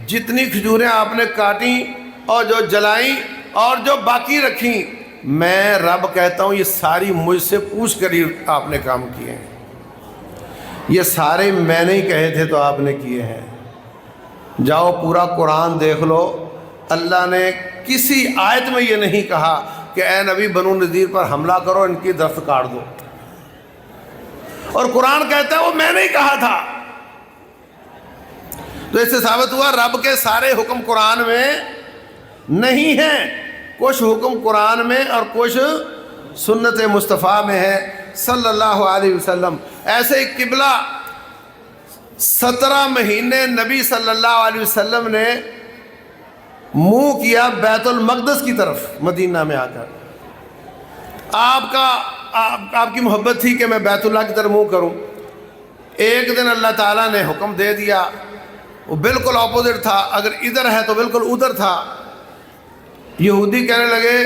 جتنی کھجوریں آپ نے کاٹیں اور جو جلائیں اور جو باقی رکھیں، میں رب کہتا ہوں یہ ساری مجھ سے پوچھ کر ہی آپ نے کام کیے ہیں، یہ سارے میں نے ہی کہے تھے تو آپ نے کیے ہیں۔ جاؤ پورا قرآن دیکھ لو، اللہ نے کسی آیت میں یہ نہیں کہا کہ اے نبی بنو نذیر پر حملہ کرو، ان کی درخت کاٹ دو، اور قرآن کہتا ہے وہ میں نے ہی کہا تھا۔ تو اس سے ثابت ہوا رب کے سارے حکم قرآن میں نہیں ہیں، کچھ حکم قرآن میں اور کچھ سنت مصطفیٰ میں ہے صلی اللہ علیہ وسلم۔ ایسے ہی قبلہ 17 مہینے نبی صلی اللہ علیہ وسلم نے منہ کیا بیت المقدس کی طرف مدینہ میں آ کر، آپ کی محبت تھی کہ میں بیت اللہ کی طرف منہ کروں۔ ایک دن اللہ تعالیٰ نے حکم دے دیا، وہ بالکل اپوزٹ تھا، اگر ادھر ہے تو بالکل ادھر تھا۔ یہودی کہنے لگے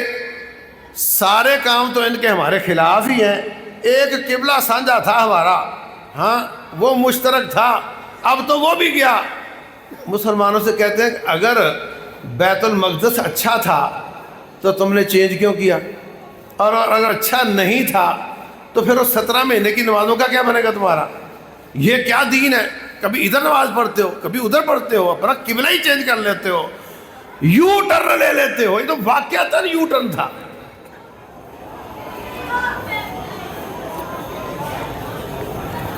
سارے کام تو ان کے ہمارے خلاف ہی ہیں، ایک قبلہ سانجھا تھا ہمارا، ہاں وہ مشترک تھا، اب تو وہ بھی گیا۔ مسلمانوں سے کہتے ہیں کہ اگر بیت المقدس اچھا تھا تو تم نے چینج کیوں کیا، اور اگر اچھا نہیں تھا تو پھر اس 17 مہینے کی نمازوں کا کیا بنے گا تمہارا؟ یہ کیا دین ہے؟ کبھی ادھر نماز پڑھتے ہو کبھی ادھر پڑھتے ہو، اپنا قبلہ ہی چینج کر لیتے ہو، یو ٹرن لے لیتے ہو۔ یہ تو واقعتاً یو ٹرن تھا۔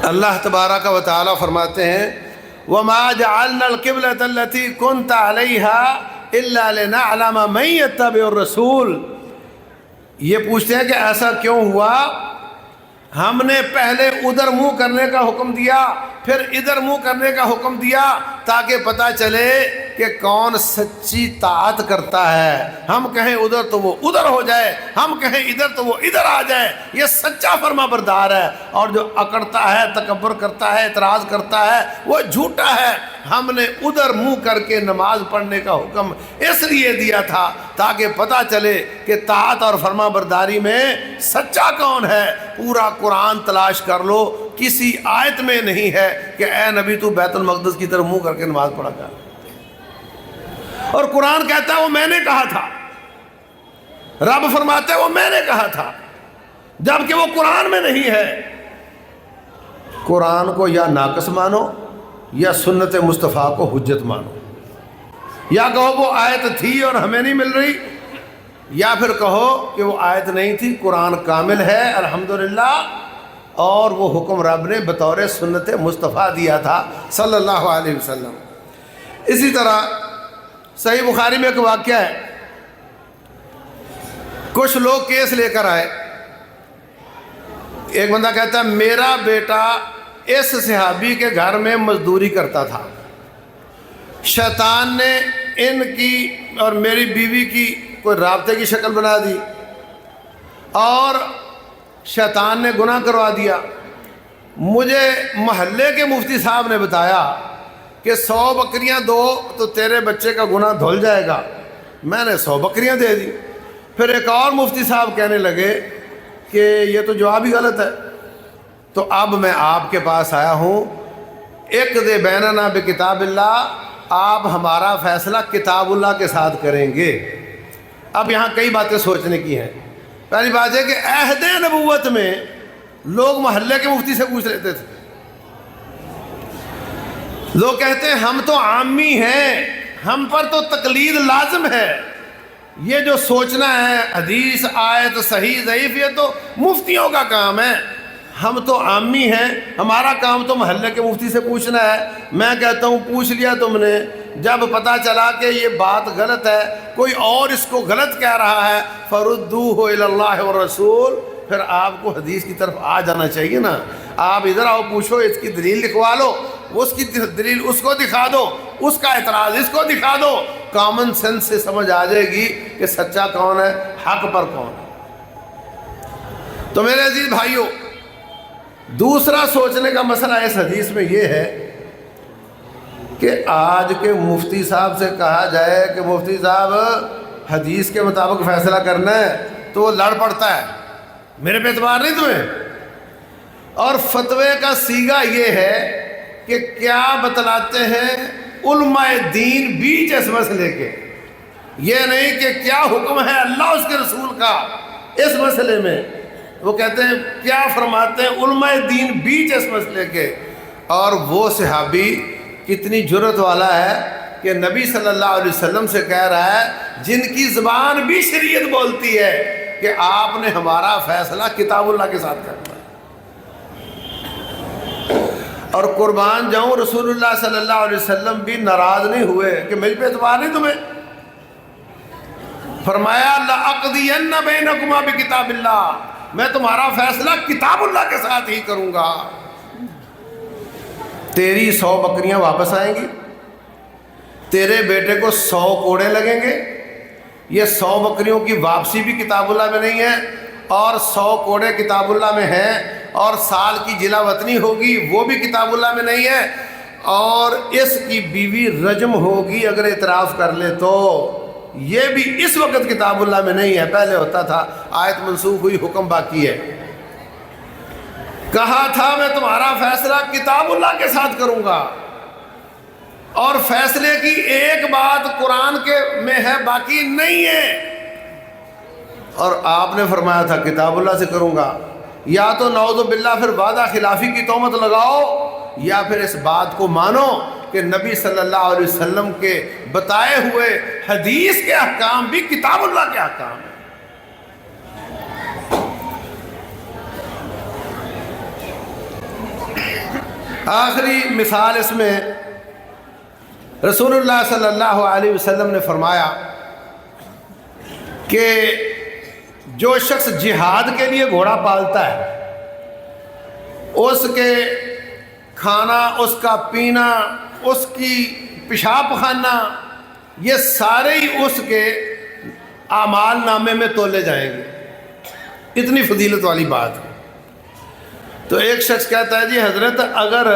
اللہ تبارک و تعالیٰ فرماتے ہیں وَمَا جَعَلْنَا الْقِبْلَةَ الَّتِي كُنْتَ عَلَيْهَا إِلَّا لِنَعْلَمَ مَن يَتَّبِعُ الرَّسُولَ۔ یہ پوچھتے ہیں کہ ایسا کیوں ہوا؟ ہم نے پہلے ادھر منہ کرنے کا حکم دیا، پھر ادھر منہ کرنے کا حکم دیا، تاکہ پتہ چلے کہ کون سچی طاعت کرتا ہے۔ ہم کہیں ادھر تو وہ ادھر ہو جائے، ہم کہیں ادھر تو وہ ادھر آ جائے، یہ سچا فرما بردار ہے۔ اور جو اکڑتا ہے، تکبر کرتا ہے، اعتراض کرتا ہے، وہ جھوٹا ہے۔ ہم نے ادھر منہ کر کے نماز پڑھنے کا حکم اس لیے دیا تھا تاکہ پتہ چلے کہ طاعت اور فرما برداری میں سچا کون ہے۔ پورا قرآن تلاش کر لو، کسی آیت میں نہیں ہے کہ اے نبی تو بیت المقدس کی طرف منہ کر کے نماز پڑھا کر۔ اور قرآن کہتا ہے وہ میں نے کہا تھا، رب فرماتا ہے وہ میں نے کہا تھا، جبکہ وہ قرآن میں نہیں ہے۔ قرآن کو یا ناقص مانو یا سنت مصطفیٰ کو حجت مانو، یا کہو وہ آیت تھی اور ہمیں نہیں مل رہی، یا پھر کہو کہ وہ آیت نہیں تھی، قرآن کامل ہے الحمدللہ، اور وہ حکم رب نے بطور سنت مصطفیٰ دیا تھا صلی اللہ علیہ وسلم۔ اسی طرح صحیح بخاری میں ایک واقعہ ہے، کچھ لوگ کیس لے کر آئے، ایک بندہ کہتا ہے میرا بیٹا اس صحابی کے گھر میں مزدوری کرتا تھا، شیطان نے ان کی اور میری بیوی کی کوئی رابطے کی شکل بنا دی اور شیطان نے گناہ کروا دیا۔ مجھے محلے کے مفتی صاحب نے بتایا کہ 100 بکریاں دو تو تیرے بچے کا گناہ دھل جائے گا۔ میں نے 100 بکریاں دے دی۔ پھر ایک اور مفتی صاحب کہنے لگے کہ یہ تو جواب ہی غلط ہے، تو اب میں آپ کے پاس آیا ہوں، اقضِ بیننا بکتاب اللہ، آپ ہمارا فیصلہ کتاب اللہ کے ساتھ کریں گے۔ اب یہاں کئی باتیں سوچنے کی ہیں۔ پہلی بات ہے کہ عہد نبوت میں لوگ محلے کے مفتی سے پوچھ لیتے تھے، لوگ کہتے ہیں ہم تو عامی ہیں، ہم پر تو تقلید لازم ہے۔ یہ جو سوچنا ہے حدیث آیت صحیح ضعیف، یہ تو مفتیوں کا کام ہے، ہم تو عامی ہیں، ہمارا کام تو محلے کے مفتی سے پوچھنا ہے۔ میں کہتا ہوں پوچھ لیا تم نے، جب پتہ چلا کہ یہ بات غلط ہے، کوئی اور اس کو غلط کہہ رہا ہے، فردوہ الی اللہ والرسول، پھر آپ کو حدیث کی طرف آ جانا چاہیے نا۔ آپ ادھر آؤ، پوچھو، اس کی دلیل لکھوا لو، اس کی دلیل اس کو دکھا دو، اس کا اعتراض اس کو دکھا دو، کامن سینس سے سمجھ آ جائے گی کہ سچا کون ہے، حق پر کون ہے۔ تو میرے عزیز بھائیوں، دوسرا سوچنے کا مسئلہ اس حدیث میں یہ ہے کہ آج کے مفتی صاحب سے کہا جائے کہ مفتی صاحب حدیث کے مطابق فیصلہ کرنا ہے تو وہ لڑ پڑتا ہے، میرے پہ اعتبار نہیں تمہیں۔ اور فتوے کا صیغہ یہ ہے کہ کیا بتلاتے ہیں علماء دین بیچ اس مسئلے کے، یہ نہیں کہ کیا حکم ہے اللہ اس کے رسول کا اس مسئلے میں، وہ کہتے ہیں کیا فرماتے ہیں علماء دین بیچ اس مسئلے کے۔ اور وہ صحابی کتنی جرت والا ہے کہ نبی صلی اللہ علیہ وسلم سے کہہ رہا ہے، جن کی زبان بھی شریعت بولتی ہے کہ آپ نے ہمارا فیصلہ کتاب اللہ کے ساتھ کرنا ہے۔ اور قربان جاؤں، رسول اللہ صلی اللہ علیہ وسلم بھی ناراض نہیں ہوئے کہ میرے پہ اعتبار نہیں تمہیں، فرمایا لَأَقْضِيَنَّ بَيْنَكُمَا بِكِتَابِ اللَّهِ، میں تمہارا فیصلہ کتاب اللہ کے ساتھ ہی کروں گا۔ تیری 100 بکریاں واپس آئیں گی، تیرے بیٹے کو 100 کوڑے لگیں گے، یہ 100 بکریوں کی واپسی بھی کتاب اللہ میں نہیں ہے، اور 100 کوڑے کتاب اللہ میں ہیں، اور سال کی جلا وطنی ہوگی وہ بھی کتاب اللہ میں نہیں ہے، اور اس کی بیوی رجم ہوگی اگر اعتراف کر لے تو، یہ بھی اس وقت کتاب اللہ میں نہیں ہے، پہلے ہوتا تھا، آیت منسوخ ہوئی، حکم باقی ہے۔ کہا تھا میں تمہارا فیصلہ کتاب اللہ کے ساتھ کروں گا، اور فیصلے کی ایک بات قرآن کے میں ہے باقی نہیں ہے، اور آپ نے فرمایا تھا کتاب اللہ سے کروں گا۔ یا تو نعوذ باللہ پھر وعدہ خلافی کی تہمت لگاؤ، یا پھر اس بات کو مانو کہ نبی صلی اللہ علیہ وسلم کے بتائے ہوئے حدیث کے احکام بھی کتاب اللہ کے احکام ہیں۔ آخری مثال اس میں رسول اللہ صلی اللہ علیہ وسلم نے فرمایا کہ جو شخص جہاد کے لیے گھوڑا پالتا ہے، اس کے کھانا، اس کا پینا، اس کی پیشاب خانہ، یہ سارے ہی اس کے اعمال نامے میں تولے جائیں گے۔ اتنی فضیلت والی بات ہے۔ تو ایک شخص کہتا ہے جی حضرت اگر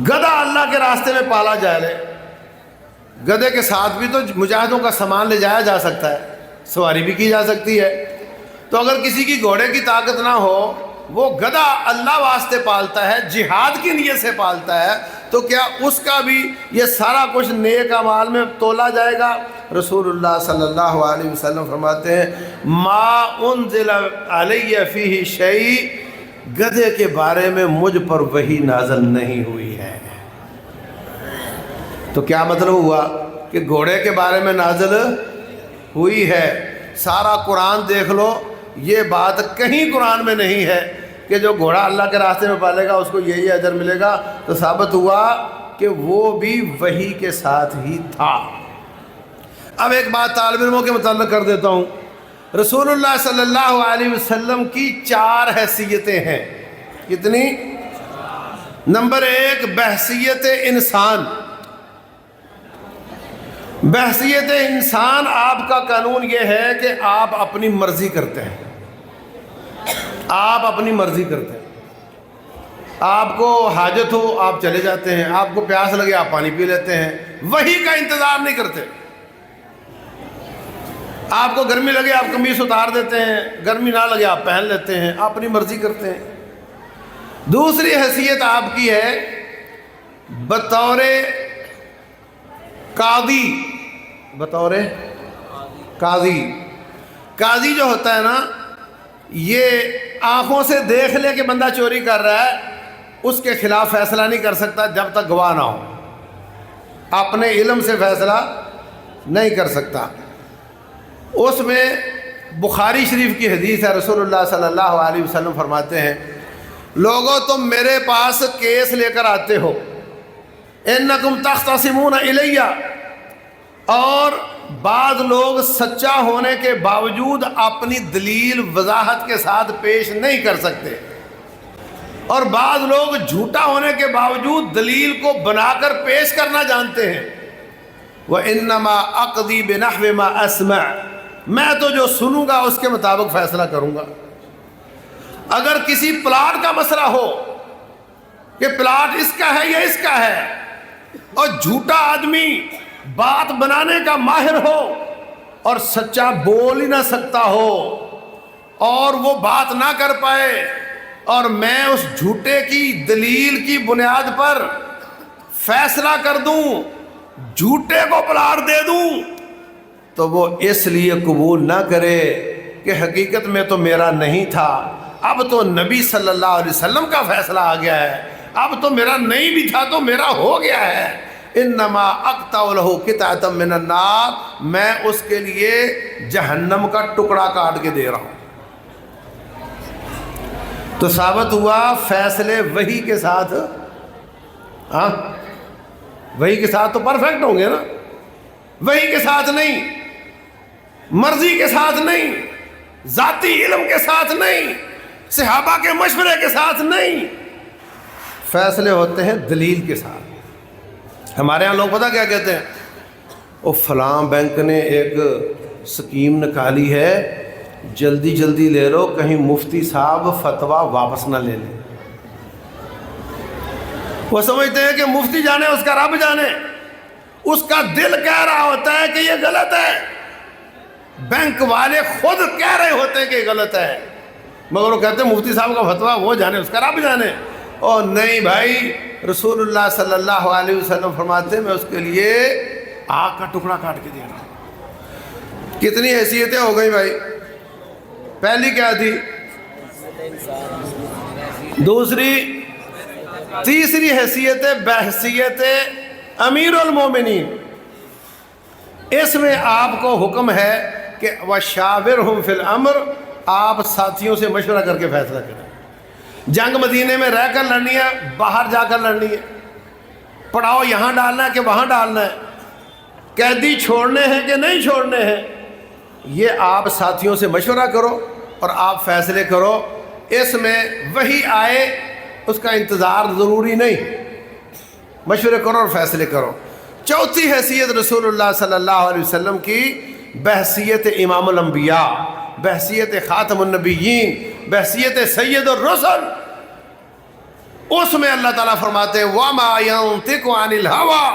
گدھا اللہ کے راستے میں پالا جائے، گدھے کے ساتھ بھی تو مجاہدوں کا سامان لے جایا جا سکتا ہے، سواری بھی کی جا سکتی ہے، تو اگر کسی کی گھوڑے کی طاقت نہ ہو، وہ گدھا اللہ واسطے پالتا ہے، جہاد کی نیت سے پالتا ہے، تو کیا اس کا بھی یہ سارا کچھ نیک اعمال میں تولا جائے گا؟ رسول اللہ صلی اللہ علیہ وسلم فرماتے ہیں ما انزل علی فیہ شیء، گدھے کے بارے میں مجھ پر وحی نازل نہیں ہوئی ہے۔ تو کیا مطلب ہوا کہ گھوڑے کے بارے میں نازل ہوئی ہے؟ سارا قرآن دیکھ لو، یہ بات کہیں قرآن میں نہیں ہے کہ جو گھوڑا اللہ کے راستے میں پالے گا اس کو یہی اجر ملے گا۔ تو ثابت ہوا کہ وہ بھی وحی کے ساتھ ہی تھا۔ اب ایک بات طالب علموں کے متعلق کر دیتا ہوں۔ رسول اللہ صلی اللہ علیہ وسلم کی 4 حیثیتیں ہیں۔ کتنی؟ نمبر 1 بحیثیت انسان۔ بحیثیت انسان آپ کا قانون یہ ہے کہ آپ اپنی مرضی کرتے ہیں، آپ اپنی مرضی کرتے ہیں۔ آپ کو حاجت ہو آپ چلے جاتے ہیں، آپ کو پیاس لگے آپ پانی پی لیتے ہیں، وحی کا انتظار نہیں کرتے۔ آپ کو گرمی لگے آپ قمیص اتار دیتے ہیں، گرمی نہ لگے آپ پہن لیتے ہیں، آپ اپنی مرضی کرتے ہیں۔ دوسری حیثیت آپ کی ہے بطور قاضی، بطور قاضی۔ قاضی جو ہوتا ہے نا، یہ آنکھوں سے دیکھ لے کہ بندہ چوری کر رہا ہے اس کے خلاف فیصلہ نہیں کر سکتا جب تک گواہ نہ ہو، اپنے علم سے فیصلہ نہیں کر سکتا۔ اس میں بخاری شریف کی حدیث ہے، رسول اللہ صلی اللہ علیہ وسلم فرماتے ہیں، لوگوں تم میرے پاس کیس لے کر آتے ہو، انکم تختصمون الیہ، اور بعض لوگ سچا ہونے کے باوجود اپنی دلیل وضاحت کے ساتھ پیش نہیں کر سکتے، اور بعض لوگ جھوٹا ہونے کے باوجود دلیل کو بنا کر پیش کرنا جانتے ہیں۔ وَإِنَّمَا أَقْضِي بِنَحْوِ مَا أَسْمَعُ، میں تو جو سنوں گا اس کے مطابق فیصلہ کروں گا۔ اگر کسی پلاٹ کا مسئلہ ہو کہ پلاٹ اس کا ہے یا اس کا ہے، اور جھوٹا آدمی بات بنانے کا ماہر ہو اور سچا بول ہی نہ سکتا ہو اور وہ بات نہ کر پائے، اور میں اس جھوٹے کی دلیل کی بنیاد پر فیصلہ کر دوں، جھوٹے کو پلاٹ دے دوں، تو وہ اس لیے قبول نہ کرے کہ حقیقت میں تو میرا نہیں تھا، اب تو نبی صلی اللہ علیہ وسلم کا فیصلہ آ گیا ہے، اب تو میرا نہیں بھی تھا تو میرا ہو گیا ہے۔ انما اقطع له قطعة من النار، میں اس کے لیے جہنم کا ٹکڑا کاٹ کے دے رہا ہوں۔ تو ثابت ہوا فیصلے وحی کے ساتھ، ہاں وحی کے ساتھ تو پرفیکٹ ہوں گے نا، وحی کے ساتھ نہیں، مرضی کے ساتھ نہیں، ذاتی علم کے ساتھ نہیں، صحابہ کے مشورے کے ساتھ نہیں، فیصلے ہوتے ہیں دلیل کے ساتھ۔ ہمارے ہاں لوگ پتہ کیا کہتے ہیں، وہ فلاں بینک نے ایک سکیم نکالی ہے، جلدی جلدی لے لو کہیں مفتی صاحب فتویٰ واپس نہ لے لیں۔ وہ سمجھتے ہیں کہ مفتی جانے اس کا رب جانے، اس کا دل کہہ رہا ہوتا ہے کہ یہ غلط ہے، بینک والے خود کہہ رہے ہوتے ہیں کہ یہ غلط ہے، مگر وہ کہتے ہیں مفتی صاحب کا فتویٰ وہ جانے اس کا رب جانے۔ اور نہیں بھائی، رسول اللہ صلی اللہ علیہ وسلم فرماتے ہیں میں اس کے لیے آگ کا ٹکڑا کاٹ کے دے رہا ہوں۔ کتنی حیثیتیں ہو گئی بھائی، پہلی کیا تھی، دوسری، تیسری حیثیت بحثیت امیر المومنین۔ اس میں آپ کو حکم ہے کہ وَشَاوِرْهُمْ فِي الْأَمْرِ، آپ ساتھیوں سے مشورہ کر کے فیصلہ کریں۔ جنگ مدینے میں رہ کر لڑنی ہے، باہر جا کر لڑنی ہے، پڑاؤ یہاں ڈالنا ہے کہ وہاں ڈالنا ہے، قیدی چھوڑنے ہیں کہ نہیں چھوڑنے ہیں، یہ آپ ساتھیوں سے مشورہ کرو اور آپ فیصلے کرو۔ اس میں وہی آئے اس کا انتظار ضروری نہیں، مشورے کرو اور فیصلے کرو۔ چوتھی حیثیت رسول اللہ صلی اللہ علیہ وسلم کی بحثیت امام الانبیاء، بحثیت خاتم النبیین، بحثیت سید الرسل۔ اس میں اللہ تعالیٰ فرماتے ہیں وَمَا يَنطِقُ عَنِ الْهَوَىٰ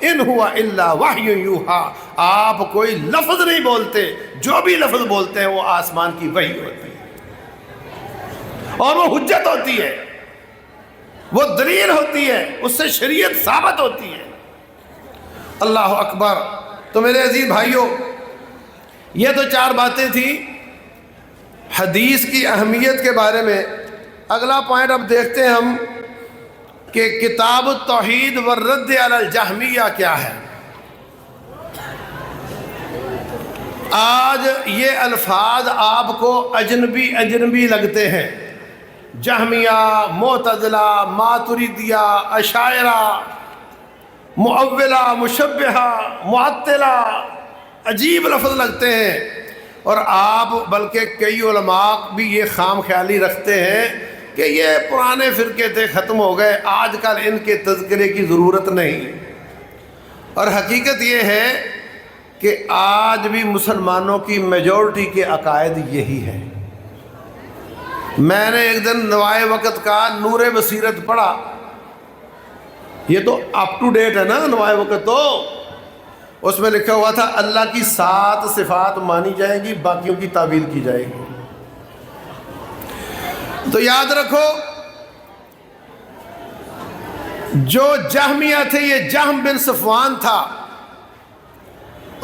إِنْ هُوَ إِلَّا وَحْيٌ يُوحَىٰ، آپ کوئی لفظ نہیں بولتے، جو بھی لفظ بولتے ہیں وہ آسمان کی وحی ہوتی ہے، اور وہ حجت ہوتی ہے، وہ دلیل ہوتی ہے، اس سے شریعت ثابت ہوتی ہے۔ اللہ اکبر۔ تو میرے عزیز بھائیوں، یہ تو چار باتیں تھیں حدیث کی اہمیت کے بارے میں۔ اگلا پوائنٹ اب دیکھتے ہیں ہم کہ کتاب التوحید والرد علی الجہمیہ کیا ہے۔ آج یہ الفاظ آپ کو اجنبی لگتے ہیں، جہمیہ، معتزلہ، ماتریدیہ، اشاعرہ، مؤولہ، مشبہہ، معطلہ، عجیب لفظ لگتے ہیں، اور آپ بلکہ کئی علماء بھی یہ خام خیالی رکھتے ہیں کہ یہ پرانے فرقے تھے، ختم ہو گئے، آج کل ان کے تذکرے کی ضرورت نہیں۔ اور حقیقت یہ ہے کہ آج بھی مسلمانوں کی میجورٹی کے عقائد یہی ہے۔ میں نے ایک دن نوائے وقت کا نور بصیرت پڑھا، یہ تو اپ ٹو ڈیٹ ہے نا نوائے وقت، تو اس میں لکھا ہوا تھا اللہ کی 7 صفات مانی جائیں گی، باقیوں کی تعویل کی جائے گی۔ تو یاد رکھو، جو جہمیہ تھے یہ جہم بن صفوان تھا،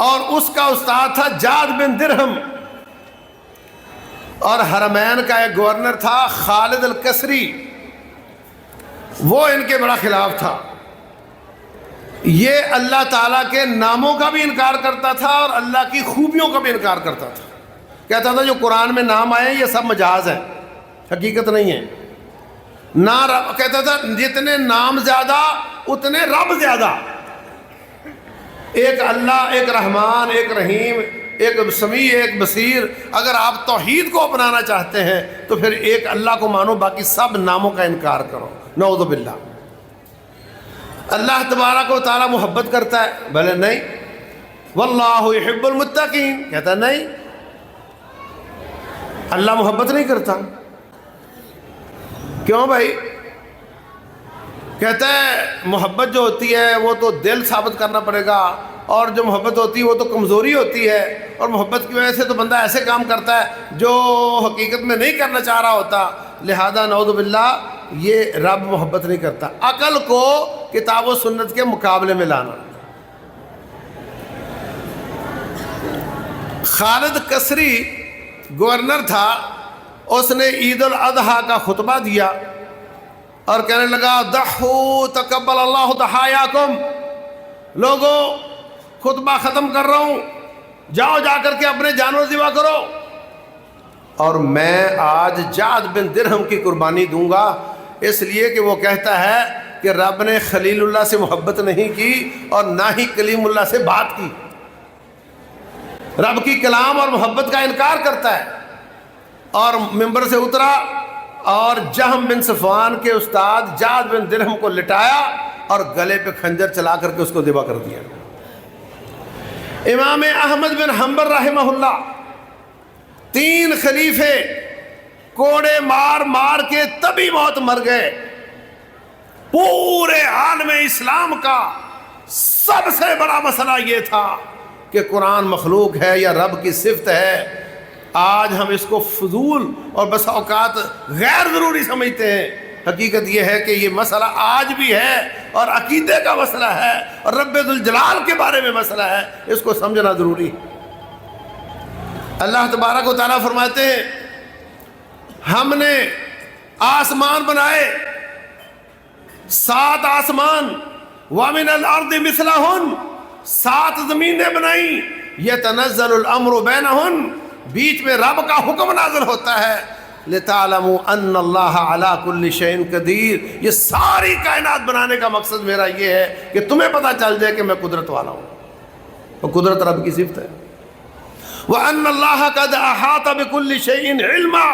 اور اس کا استاد تھا جاد بن درہم، اور حرمین کا ایک گورنر تھا خالد القصری۔ وہ ان کے بڑا خلاف تھا۔ یہ اللہ تعالیٰ کے ناموں کا بھی انکار کرتا تھا اور اللہ کی خوبیوں کا بھی انکار کرتا تھا۔ کہتا تھا جو قرآن میں نام آئے یہ سب مجاز ہیں، حقیقت نہیں ہے۔ نہ رب، کہتا تھا جتنے نام زیادہ اتنے رب زیادہ۔ ایک اللہ، ایک رحمان، ایک رحیم، ایک سمیع، ایک بصیر۔ اگر آپ توحید کو اپنانا چاہتے ہیں تو پھر ایک اللہ کو مانو، باقی سب ناموں کا انکار کرو۔ نعوذ باللہ۔ اللہ تبارک و تعالیٰ محبت کرتا ہے، بھلے نہیں۔ واللہ یحب المتقین، کہتا نہیں، اللہ محبت نہیں کرتا۔ کیوں بھائی؟ کہتا ہے محبت جو ہوتی ہے وہ تو دل ثابت کرنا پڑے گا، اور جو محبت ہوتی ہے وہ تو کمزوری ہوتی ہے، اور محبت کی وجہ سے تو بندہ ایسے کام کرتا ہے جو حقیقت میں نہیں کرنا چاہ رہا ہوتا۔ لہذا نعوذ باللہ یہ رب محبت نہیں کرتا۔ عقل کو کتاب و سنت کے مقابلے میں لانا۔ خالد قصری گورنر تھا، اس نے عید الاضحیٰ کا خطبہ دیا اور کہنے لگا ضحوا تقبل اللہ ضحایاکم، لوگوں خطبہ ختم کر رہا ہوں، جاؤ جا کر کے اپنے جانور ذبح کرو، اور میں آج جعد بن درہم کی قربانی دوں گا، اس لیے کہ وہ کہتا ہے کہ رب نے خلیل اللہ سے محبت نہیں کی اور نہ ہی کلیم اللہ سے بات کی، رب کی کلام اور محبت کا انکار کرتا ہے۔ اور ممبر سے اترا اور جہم بن صفوان کے استاد جعد بن درہم کو لٹایا اور گلے پہ خنجر چلا کر کے اس کو ذبح کر دیا۔ امام احمد بن حنبل رحمہ اللہ 3 خلیفے کوڑے مار مار کے تبھی موت مر گئے۔ پورے عالم اسلام کا سب سے بڑا مسئلہ یہ تھا کہ قرآن مخلوق ہے یا رب کی صفت ہے۔ آج ہم اس کو فضول اور بس اوقات غیر ضروری سمجھتے ہیں۔ حقیقت یہ ہے کہ یہ مسئلہ آج بھی ہے اور عقیدے کا مسئلہ ہے اور رب ذوالجلال کے بارے میں مسئلہ ہے، اس کو سمجھنا ضروری ہے۔ اللہ تبارک و تعالیٰ فرماتے ہیں ہم نے آسمان بنائے، 7 آسمان، وَمِنَ الْأَرْضِ مِثْلَهُنْ، 7 زمینیں بنائیں، يَتَنَزَّلُ الْأَمْرُ بَيْنَهُنْ، بیچ میں رب کا حکم نازل ہوتا ہے، لِتَعْلَمُوا أَنَّ اللَّهَ عَلَىٰ كُلِّ شَيْءٍ قَدِيرٌ، یہ ساری کائنات بنانے کا مقصد میرا یہ ہے کہ تمہیں پتہ چل جائے کہ میں قدرت والا ہوں، اور قدرت رب کی صفت ہے۔ وَأَنَّ اللَّهَ قَدْ أَحَاطَ بِكُلِّ شَيْءٍ عِلْمًا،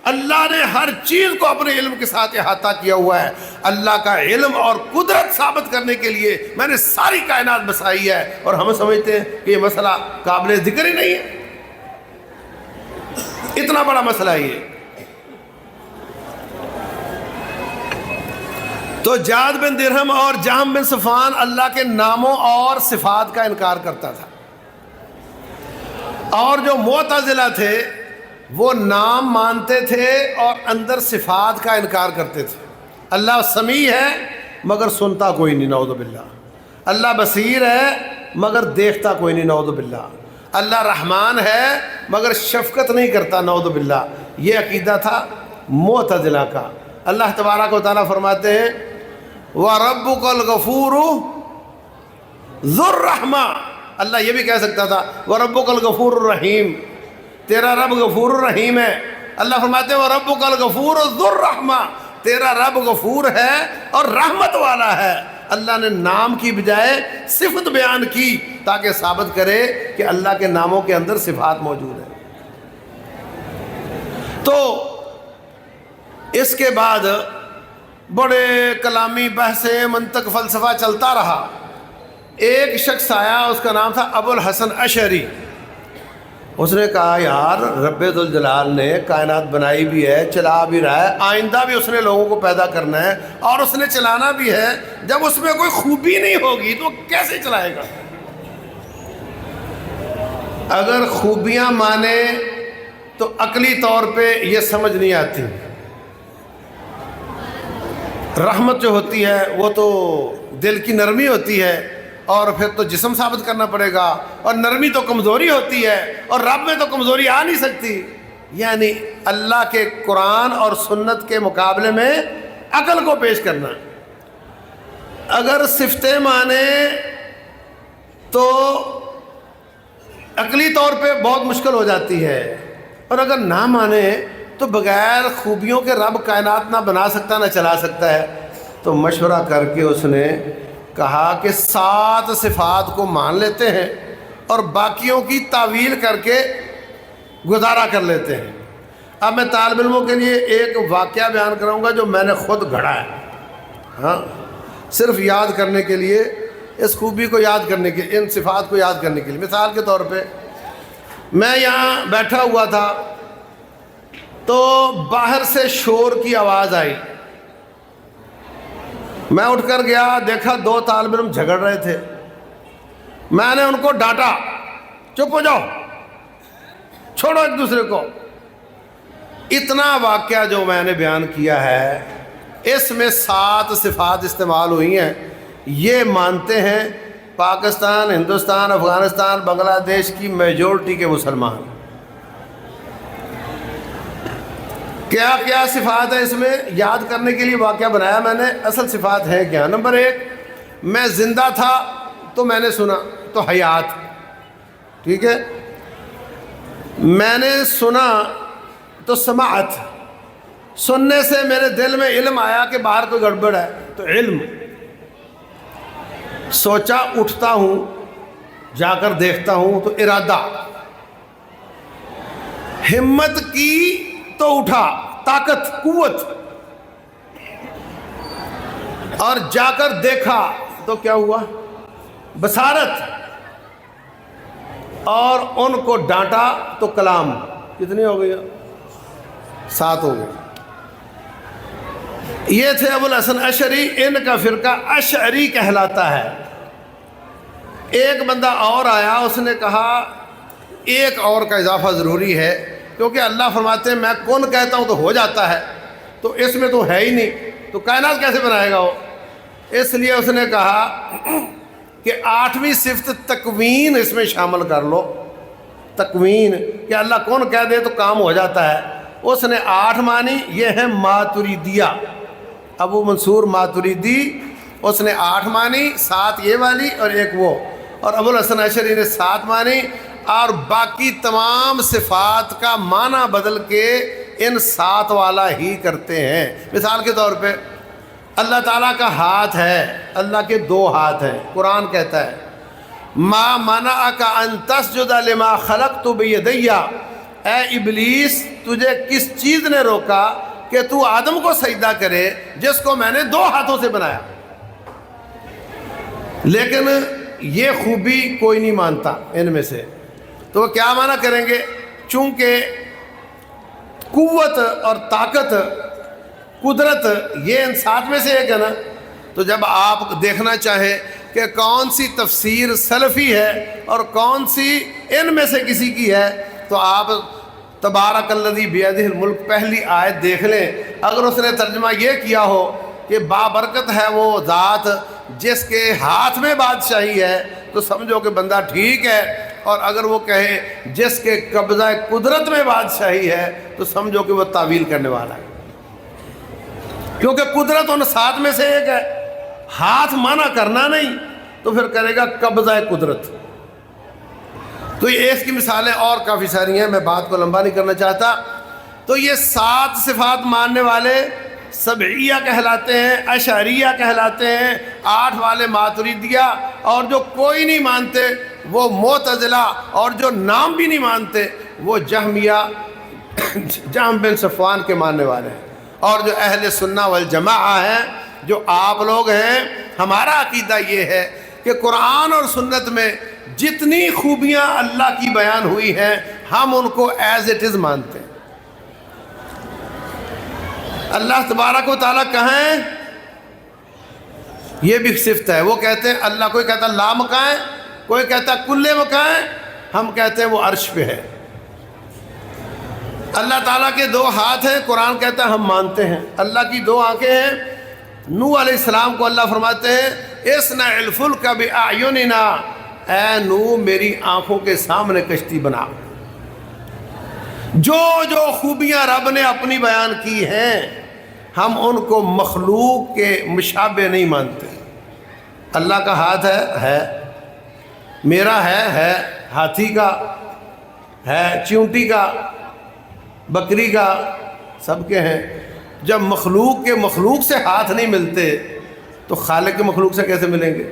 اللہ نے ہر چیز کو اپنے علم کے ساتھ احاطہ کیا ہوا ہے۔ اللہ کا علم اور قدرت ثابت کرنے کے لیے میں نے ساری کائنات بسائی ہے، اور ہم سمجھتے ہیں کہ یہ مسئلہ قابل ذکر ہی نہیں ہے، اتنا بڑا مسئلہ ہے یہ۔ تو جعد بن درہم اور جہم بن صفوان اللہ کے ناموں اور صفات کا انکار کرتا تھا، اور جو معتزلہ تھے وہ نام مانتے تھے اور اندر صفات کا انکار کرتے تھے۔ اللہ سمیع ہے مگر سنتا کوئی نہیں، نعوذ باللہ۔ اللہ بصیر ہے مگر دیکھتا کوئی نہیں، نعوذ باللہ۔ اللہ رحمان ہے مگر شفقت نہیں کرتا، نعوذ باللہ۔ یہ عقیدہ تھا معتزلہ کا۔ اللہ تبارک و تعالیٰ فرماتے ہیں وَرَبُّكَ الْغَفُورُ ذُو الرَّحْمَةِ، اللہ یہ بھی کہہ سکتا تھا وَرَبُّكَ الْغَفُورُ الرَّحِيمُ، تیرا رب غفور الرحیم ہے۔ اللہ فرماتے ہیں وَرَبُّكَ الْغَفُورُ ذُو الرَّحْمَةِ، تیرا رب غفور ہے اور رحمت والا ہے۔ اللہ نے نام کی بجائے صفت بیان کی تاکہ ثابت کرے کہ اللہ کے ناموں کے اندر صفات موجود ہیں۔ تو اس کے بعد بڑے کلامی بحثیں، منطق، فلسفہ چلتا رہا۔ ایک شخص آیا، اس کا نام تھا ابو الحسن اشعری۔ اس نے کہا یار رب ذوالجلال نے کائنات بنائی بھی ہے، چلا بھی رہا ہے، آئندہ بھی اس نے لوگوں کو پیدا کرنا ہے اور اس نے چلانا بھی ہے، جب اس میں کوئی خوبی نہیں ہوگی تو وہ کیسے چلائے گا؟ اگر خوبیاں مانے تو عقلی طور پہ یہ سمجھ نہیں آتی۔ رحمت جو ہوتی ہے وہ تو دل کی نرمی ہوتی ہے، اور پھر تو جسم ثابت کرنا پڑے گا، اور نرمی تو کمزوری ہوتی ہے، اور رب میں تو کمزوری آ نہیں سکتی۔ یعنی اللہ کے قرآن اور سنت کے مقابلے میں عقل کو پیش کرنا. اگر صفتیں مانے تو عقلی طور پہ بہت مشکل ہو جاتی ہے، اور اگر نہ مانے تو بغیر خوبیوں کے رب کائنات نہ بنا سکتا نہ چلا سکتا ہے. تو مشورہ کر کے اس نے کہا کہ 7 صفات کو مان لیتے ہیں اور باقیوں کی تعویل کر کے گزارا کر لیتے ہیں. اب میں طالب علموں کے لیے ایک واقعہ بیان کراؤں گا جو میں نے خود گھڑا ہے، ہاں، صرف یاد کرنے کے لیے، اس خوبی کو یاد کرنے کے، ان صفات کو یاد کرنے کے لیے. مثال کے طور پہ میں یہاں بیٹھا ہوا تھا تو باہر سے شور کی آواز آئی. میں اٹھ کر گیا، دیکھا 2 طالب علم جھگڑ رہے تھے. میں نے ان کو ڈانٹا، چپ ہو جاؤ، چھوڑو ایک دوسرے کو. اتنا واقعہ جو میں نے بیان کیا ہے اس میں 7 صفات استعمال ہوئی ہیں. یہ مانتے ہیں پاکستان، ہندوستان، افغانستان، بنگلہ دیش کی میجورٹی کے مسلمان. کیا کیا صفات ہیں اس میں یاد کرنے کے لیے واقعہ بنایا میں نے. اصل صفات ہیں کیا؟ نمبر 1، میں زندہ تھا تو میں نے سنا، تو حیات، ٹھیک ہے. میں نے سنا تو سماعت، سننے سے میرے دل میں علم آیا کہ باہر کوئی گڑبڑ ہے تو علم. سوچا، اٹھتا ہوں، جا کر دیکھتا ہوں تو ارادہ. ہمت کی تو اٹھا، طاقت، قوت. اور جا کر دیکھا تو کیا ہوا؟ بصارت. اور ان کو ڈانٹا تو کلام. کتنی ہو گئی؟ 7 ہو گئے. یہ تھے ابو الحسن اشعری. ان کا فرقہ اشعری کہلاتا ہے. ایک بندہ اور آیا، اس نے کہا ایک اور کا اضافہ ضروری ہے، کیونکہ اللہ فرماتے ہیں میں کون کہتا ہوں تو ہو جاتا ہے، تو اس میں تو ہے ہی نہیں، تو کائنات کیسے بنائے گا وہ؟ اس لیے اس نے کہا کہ 8ویں صفت تکوین اس میں شامل کر لو. تکوین کہ اللہ کون کہہ دے تو کام ہو جاتا ہے. اس نے 8 مانی. یہ ہے ماتریدیہ، ابو منصور ماتریدی. اس نے 8 مانی، 7 یہ والی اور 1 وہ. اور ابو الحسن اشعری نے 7 مانی، اور باقی تمام صفات کا معنی بدل کے ان 7 والا ہی کرتے ہیں. مثال کے طور پہ اللہ تعالیٰ کا ہاتھ ہے، اللہ کے 2 ہاتھ ہیں. قرآن کہتا ہے ما منعک ان تسجد لما خلقت بیدی، اے ابلیس تجھے کس چیز نے روکا کہ تو آدم کو سجدہ کرے جس کو میں نے 2 ہاتھوں سے بنایا. لیکن یہ خوبی کوئی نہیں مانتا ان میں سے. تو وہ کیا معنی کریں گے؟ چونکہ قوت اور طاقت، قدرت، یہ ان 7 میں سے ایک ہے نا. تو جب آپ دیکھنا چاہے کہ کون سی تفسیر سلفی ہے اور کون سی ان میں سے کسی کی ہے، تو آپ تبارک الذی بیدہ الملک پہلی آیت دیکھ لیں. اگر اس نے ترجمہ یہ کیا ہو کہ بابرکت ہے وہ ذات جس کے ہاتھ میں بادشاہی ہے، تو سمجھو کہ بندہ ٹھیک ہے. اور اگر وہ کہے جس کے قبضہ قدرت میں بادشاہی ہے، تو سمجھو کہ وہ تعویل کرنے والا ہے. کیونکہ قدرت ان 7 میں سے ایک ہے. ہاتھ منع کرنا نہیں، تو پھر کرے گا قبضہ قدرت. تو یہ اس کی مثالیں اور کافی ساری ہیں، میں بات کو لمبا نہیں کرنا چاہتا. تو یہ 7 صفات ماننے والے سبعیہ کہلاتے ہیں، اشعریہ کہلاتے ہیں، 8 والے ماتریدیہ، اور جو کوئی نہیں مانتے وہ معتزلہ، اور جو نام بھی نہیں مانتے وہ جہمیہ، جہم بن صفوان کے ماننے والے ہیں. اور جو اہل سنہ والجماعہ ہیں، جو آپ لوگ ہیں، ہمارا عقیدہ یہ ہے کہ قرآن اور سنت میں جتنی خوبیاں اللہ کی بیان ہوئی ہیں ہم ان کو ایز اٹ از مانتے ہیں. اللہ تبارک و تعالیٰ کہاں ہے؟ یہ بھی صفت ہے. وہ کہتے ہیں اللہ، کوئی کہتا ہے لا مکان ہے، کوئی کہتا ہے کل مکان ہے، ہم کہتے ہیں وہ عرش پہ ہے. اللہ تعالیٰ کے 2 ہاتھ ہیں، قرآن کہتا ہے ہم مانتے ہیں. اللہ کی 2 آنکھیں ہیں. نوح علیہ السلام کو اللہ فرماتے ہیں اصنع الفلک بأعیننا، اے نوح میری آنکھوں کے سامنے کشتی بنا. جو جو خوبیاں رب نے اپنی بیان کی ہیں ہم ان کو مخلوق کے مشابہ نہیں مانتے۔ اللہ کا ہاتھ ہے، میرا ہے، ہاتھی کا ہے، چیونٹی کا، بکری کا، سب کے ہیں۔ جب مخلوق کے مخلوق سے ہاتھ نہیں ملتے تو خالق کے مخلوق سے کیسے ملیں گے؟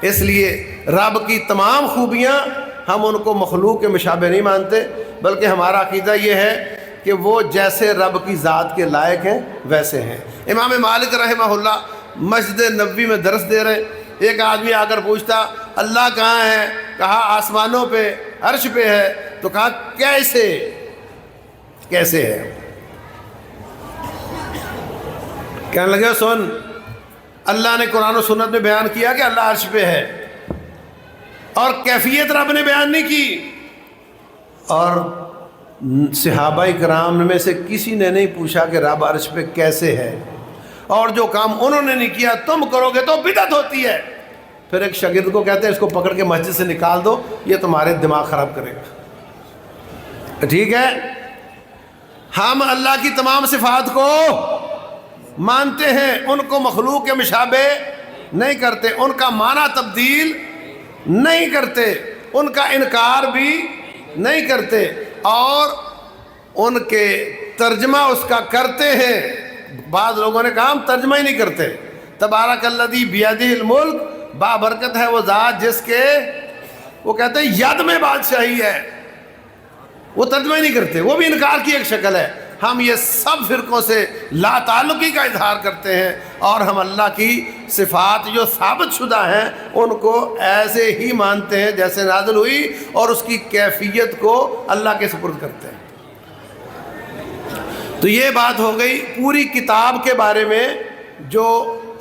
اس لیے رب کی تمام خوبیاں ہم ان کو مخلوق کے مشابہ نہیں مانتے، بلکہ ہمارا عقیدہ یہ ہے کہ وہ جیسے رب کی ذات کے لائق ہیں ویسے ہیں۔ امام مالک رحمہ اللہ مسجد نبوی میں درس دے رہے، ایک آدمی آ کر پوچھتا اللہ کہاں ہے؟ کہا آسمانوں پہ، عرش پہ ہے۔ تو کہا کیسے ہے؟ کہنے لگے سن، اللہ نے قرآن و سنت میں بیان کیا کہ اللہ عرش پہ ہے، اور کیفیت رب نے بیان نہیں کی۔ اور صحابہ کرام میں سے کسی نے نہیں پوچھا کہ رب عرش پہ کیسے ہے، اور جو کام انہوں نے نہیں کیا تم کرو گے تو بدعت ہوتی ہے۔ پھر ایک شاگرد کو کہتے ہیں اس کو پکڑ کے مسجد سے نکال دو، یہ تمہارے دماغ خراب کرے گا۔ ٹھیک ہے، ہم اللہ کی تمام صفات کو مانتے ہیں، ان کو مخلوق کے مشابہ نہیں کرتے، ان کا معنی تبدیل نہیں کرتے، ان کا انکار بھی نہیں کرتے، اور ان کے ترجمہ اس کا کرتے ہیں۔ بعض لوگوں نے کہا ہم ترجمہ ہی نہیں کرتے۔ تبارک الذی بیدہ الملک، بابرکت ہے وہ ذات جس کے، وہ کہتے ہیں ید میں بادشاہی ہے، وہ ترجمہ ہی نہیں کرتے، وہ بھی انکار کی ایک شکل ہے۔ ہم یہ سب فرقوں سے لا تعلقی کا اظہار کرتے ہیں، اور ہم اللہ کی صفات جو ثابت شدہ ہیں ان کو ایسے ہی مانتے ہیں جیسے نازل ہوئی، اور اس کی کیفیت کو اللہ کے سپرد کرتے ہیں۔ تو یہ بات ہو گئی پوری کتاب کے بارے میں، جو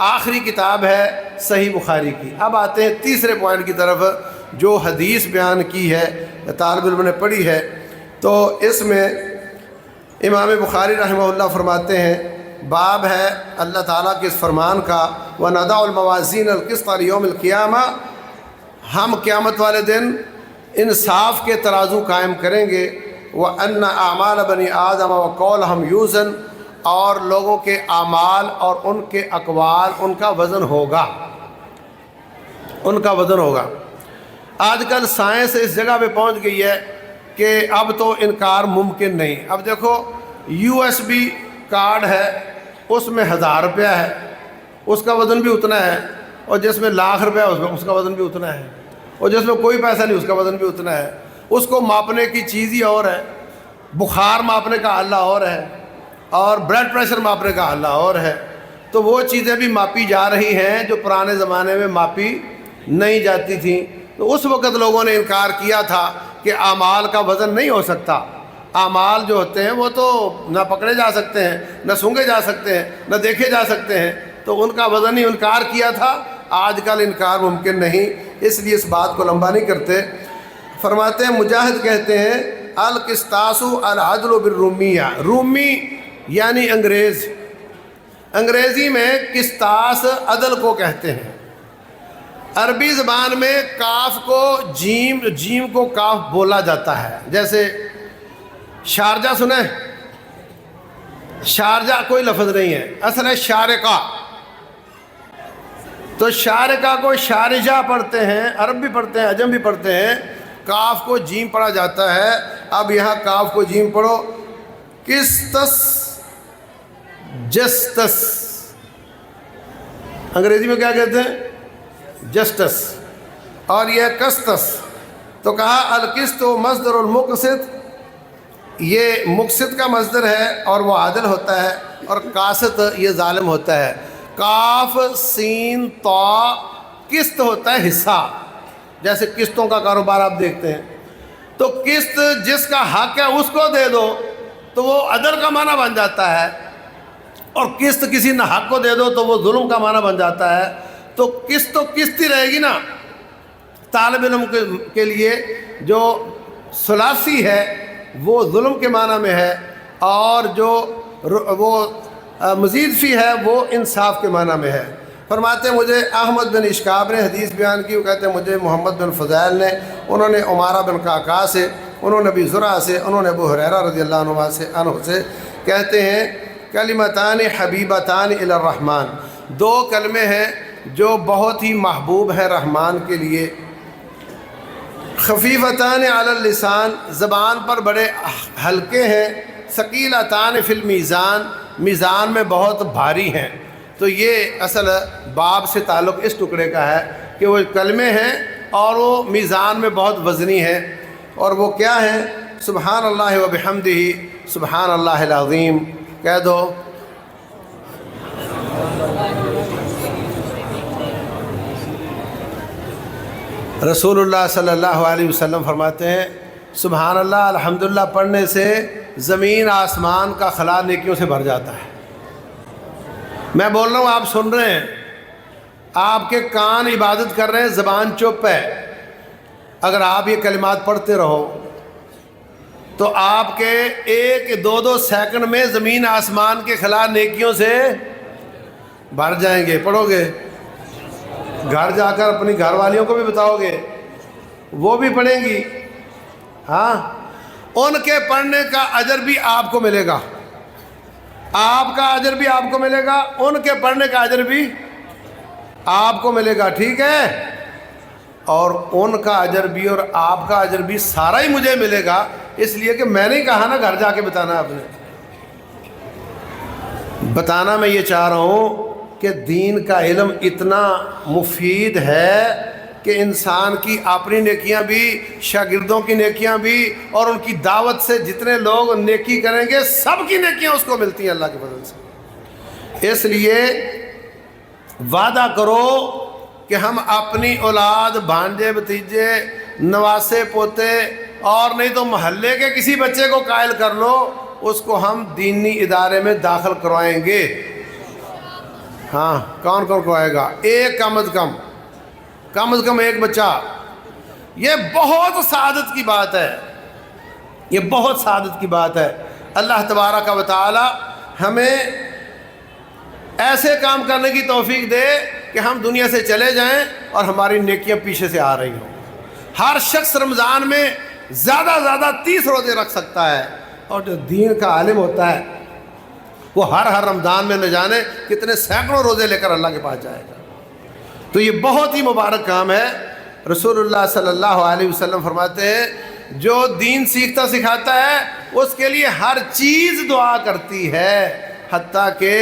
آخری کتاب ہے صحیح بخاری کی۔ اب آتے ہیں تیسرے پوائنٹ کی طرف، جو حدیث بیان کی ہے، طالب علم نے پڑھی ہے۔ تو اس میں امام بخاری رحمہ اللہ فرماتے ہیں، باب ہے اللہ تعالیٰ کے اس فرمان کا، وَنَضَعُ الْمَوَازِينَ الْقِسْطَ لِيَوْمِ الْقِيَامَةِ، ہم قیامت والے دن انصاف کے ترازو قائم کریں گے، وَأَنَّ أَعْمَالَ بَنِي آدَمَ وَقَوْلَهُمْ يُوزَنُ، اور لوگوں کے اعمال اور ان کے اقوال ان کا وزن ہوگا، ان کا وزن ہوگا۔ آج کل سائنس اس جگہ پہ پہنچ گئی ہے کہ اب تو انکار ممکن نہیں۔ اب دیکھو USB کارڈ ہے، اس میں 1000 روپیہ ہے، اس کا وزن بھی اتنا ہے، اور جس میں لاکھ روپیہ اس کا وزن بھی اتنا ہے، اور جس میں کوئی پیسہ نہیں اس کا وزن بھی اتنا ہے۔ اس کو ماپنے کی چیز ہی اور ہے، بخار ماپنے کا آلہ اور ہے، اور بلڈ پریشر ماپنے کا آلہ اور ہے۔ تو وہ چیزیں بھی ماپی جا رہی ہیں جو پرانے زمانے میں ماپی نہیں جاتی تھیں۔ تو اس وقت لوگوں نے انکار کیا تھا کہ اعمال کا وزن نہیں ہو سکتا، اعمال جو ہوتے ہیں وہ تو نہ پکڑے جا سکتے ہیں، نہ سونگے جا سکتے ہیں، نہ دیکھے جا سکتے ہیں، تو ان کا وزن ہی انکار کیا تھا۔ آج کل انکار ممکن نہیں، اس لیے اس بات کو لمبا نہیں کرتے۔ فرماتے ہیں مجاہد کہتے ہیں القسطاس العدل بالرومیہ، رومی یعنی انگریز، انگریزی میں قسطاس عدل کو کہتے ہیں۔ عربی زبان میں کاف کو جیم کو کاف بولا جاتا ہے، جیسے شارجہ سنیں، شارجہ کوئی لفظ نہیں ہے، اصل ہے شارقہ، تو شارقہ کو شارجہ پڑھتے ہیں، عرب بھی پڑھتے ہیں، عجم بھی پڑھتے ہیں، کاف کو جیم پڑھا جاتا ہے۔ اب یہاں کاف کو جیم پڑھو، قسطس جسٹس، انگریزی میں کیا کہتے ہیں؟ جسٹس، اور یہ قسطس۔ تو کہا القسط مصدر المقسط، یہ مقسط کا مصدر ہے اور وہ عادل ہوتا ہے، اور قاسط یہ ظالم ہوتا ہے۔ کاف سین طا، قسط ہوتا ہے حصہ، جیسے قسطوں کا کاروبار آپ دیکھتے ہیں، تو قسط جس کا حق ہے اس کو دے دو تو وہ عدل کا معنی بن جاتا ہے، اور قسط کسی نہ حق کو دے دو تو وہ ظلم کا معنی بن جاتا ہے۔ تو قسط ہی رہے گی نا۔ طالب علم کے لیے جو ثلاثی ہے وہ ظلم کے معنی میں ہے، اور جو وہ مزید فی ہے وہ انصاف کے معنی میں ہے۔ فرماتے ہیں مجھے احمد بن اشکاب نے حدیث بیان کی، وہ کہتے ہیں مجھے محمد بن فضائل نے، انہوں نے عمارہ بن قعقاع سے، انہوں نے ابی زرع سے، انہوں نے ابو ہریرہ رضی اللہ عنہ سے کہتے ہیں کلمتان حبیبتان الی الرحمن، دو کلمے ہیں جو بہت ہی محبوب ہے رحمان کے لیے، خفیفتان علی اللسان، زبان پر بڑے ہلکے ہیں، ثقیلتان فی المیزان، میزان میں بہت بھاری ہیں۔ تو یہ اصل باب سے تعلق اس ٹکڑے کا ہے کہ وہ کلمے ہیں اور وہ میزان میں بہت وزنی ہیں، اور وہ کیا ہیں؟ سبحان اللہ و بحمدہ، سبحان اللہ العظیم کہہ دو۔ رسول اللہ صلی اللہ علیہ وسلم فرماتے ہیں سبحان اللہ الحمدللہ پڑھنے سے زمین آسمان کا خلا نیکیوں سے بھر جاتا ہے۔ میں بول رہا ہوں، آپ سن رہے ہیں، آپ کے کان عبادت کر رہے ہیں، زبان چپ ہے۔ اگر آپ یہ کلمات پڑھتے رہو تو آپ کے 1-2 سیکنڈ میں زمین آسمان کے خلا نیکیوں سے بھر جائیں گے۔ پڑھو گے، گھر جا کر اپنی گھر والیوں کو بھی بتاؤ گے، وہ بھی پڑھیں گی، ہاں، ان کے پڑھنے کا اجر بھی آپ کو ملے گا، آپ کا اجر بھی آپ کو ملے گا، ان کے پڑھنے کا اجر بھی آپ کو ملے گا، ٹھیک ہے؟ اور ان کا اجر بھی اور آپ کا اجر بھی سارا ہی مجھے ملے گا، اس لیے کہ میں نے کہا نا گھر جا کے بتانا۔ آپ نے بتانا، میں یہ چاہ رہا ہوں کہ دین کا علم اتنا مفید ہے کہ انسان کی اپنی نیکیاں بھی، شاگردوں کی نیکیاں بھی، اور ان کی دعوت سے جتنے لوگ نیکی کریں گے سب کی نیکیاں اس کو ملتی ہیں اللہ کے فضل سے۔ اس لیے وعدہ کرو کہ ہم اپنی اولاد، بھانجے بھتیجے، نواسے پوتے، اور نہیں تو محلے کے کسی بچے کو قائل کر لو، اس کو ہم دینی ادارے میں داخل کروائیں گے۔ ہاں، کون کون کو آئے گا؟ ایک کم از کم ایک بچہ۔ یہ بہت سعادت کی بات ہے، یہ بہت سعادت کی بات ہے۔ اللہ تبارک و تعالی ہمیں ایسے کام کرنے کی توفیق دے کہ ہم دنیا سے چلے جائیں اور ہماری نیکیاں پیچھے سے آ رہی ہوں۔ ہر شخص رمضان میں زیادہ 30 روزے رکھ سکتا ہے، اور جو دین کا عالم ہوتا ہے وہ ہر رمضان میں نہ جانے کتنے سینکڑوں روزے لے کر اللہ کے پاس جائے گا۔ تو یہ بہت ہی مبارک کام ہے۔ رسول اللہ صلی اللہ علیہ وسلم فرماتے ہیں جو دین سیکھتا سکھاتا ہے اس کے لیے ہر چیز دعا کرتی ہے، حتیٰ کہ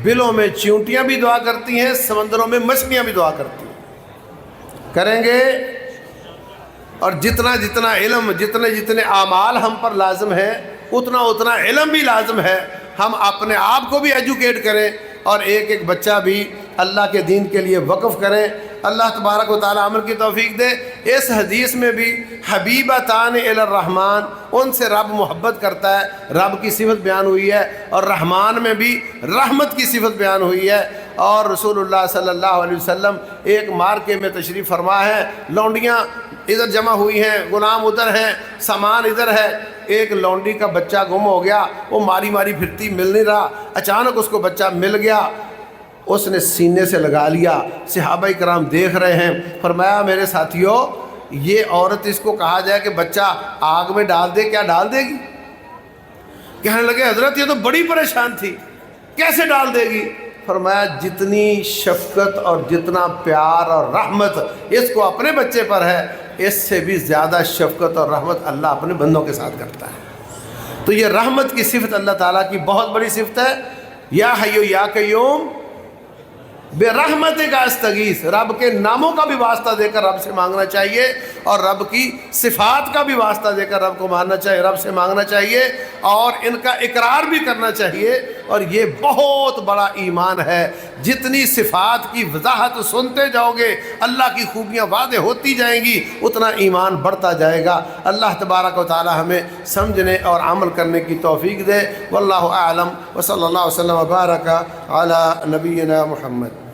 بلوں میں چیونٹیاں بھی دعا کرتی ہیں، سمندروں میں مچھلیاں بھی دعا کرتی ہیں۔ کریں گے، اور جتنا علم، جتنے اعمال ہم پر لازم ہے اتنا علم بھی لازم ہے۔ ہم اپنے آپ کو بھی ایجوکیٹ کریں اور ایک بچہ بھی اللہ کے دین کے لیے وقف کریں۔ اللہ تبارک و تعالی عمل کی توفیق دے۔ اس حدیث میں بھی حبیبتان الی الرحمن، ان سے رب محبت کرتا ہے، رب کی صفت بیان ہوئی ہے، اور رحمان میں بھی رحمت کی صفت بیان ہوئی ہے۔ اور رسول اللہ صلی اللہ علیہ وسلم ایک مارکے میں تشریف فرما ہے، لونڈیاں ادھر جمع ہوئی ہیں، غلام ادھر ہیں، سامان ادھر ہے۔ ایک لونڈی کا بچہ گم ہو گیا، وہ ماری پھرتی، مل نہیں رہا۔ اچانک اس کو بچہ مل گیا، اس نے سینے سے لگا لیا۔ صحابہ کرام دیکھ رہے ہیں، فرمایا میرے ساتھیوں، یہ عورت اس کو کہا جائے کہ بچہ آگ میں ڈال دے، کیا ڈال دے گی؟ کہنے لگے حضرت یہ تو بڑی پریشان تھی، کیسے ڈال دے گی؟ فرمایا جتنی شفقت اور جتنا پیار اور رحمت اس کو اپنے بچے پر ہے، اس سے بھی زیادہ شفقت اور رحمت اللہ اپنے بندوں کے ساتھ کرتا ہے۔ تو یہ رحمت کی صفت اللہ تعالیٰ کی بہت بڑی صفت ہے۔ یا حیو یا قیوم برحمتک استغیث، رب کے ناموں کا بھی واسطہ دے کر رب سے مانگنا چاہیے، اور رب کی صفات کا بھی واسطہ دے کر رب کو ماننا چاہیے، رب سے مانگنا چاہیے، اور ان کا اقرار بھی کرنا چاہیے۔ اور یہ بہت بڑا ایمان ہے۔ جتنی صفات کی وضاحت سنتے جاؤ گے، اللہ کی خوبیاں واضح ہوتی جائیں گی، اتنا ایمان بڑھتا جائے گا۔ اللہ تبارک و تعالی ہمیں سمجھنے اور عمل کرنے کی توفیق دے۔ واللہ اعلم، وصلی اللہ وسلم وبارک علی نبینا محمد۔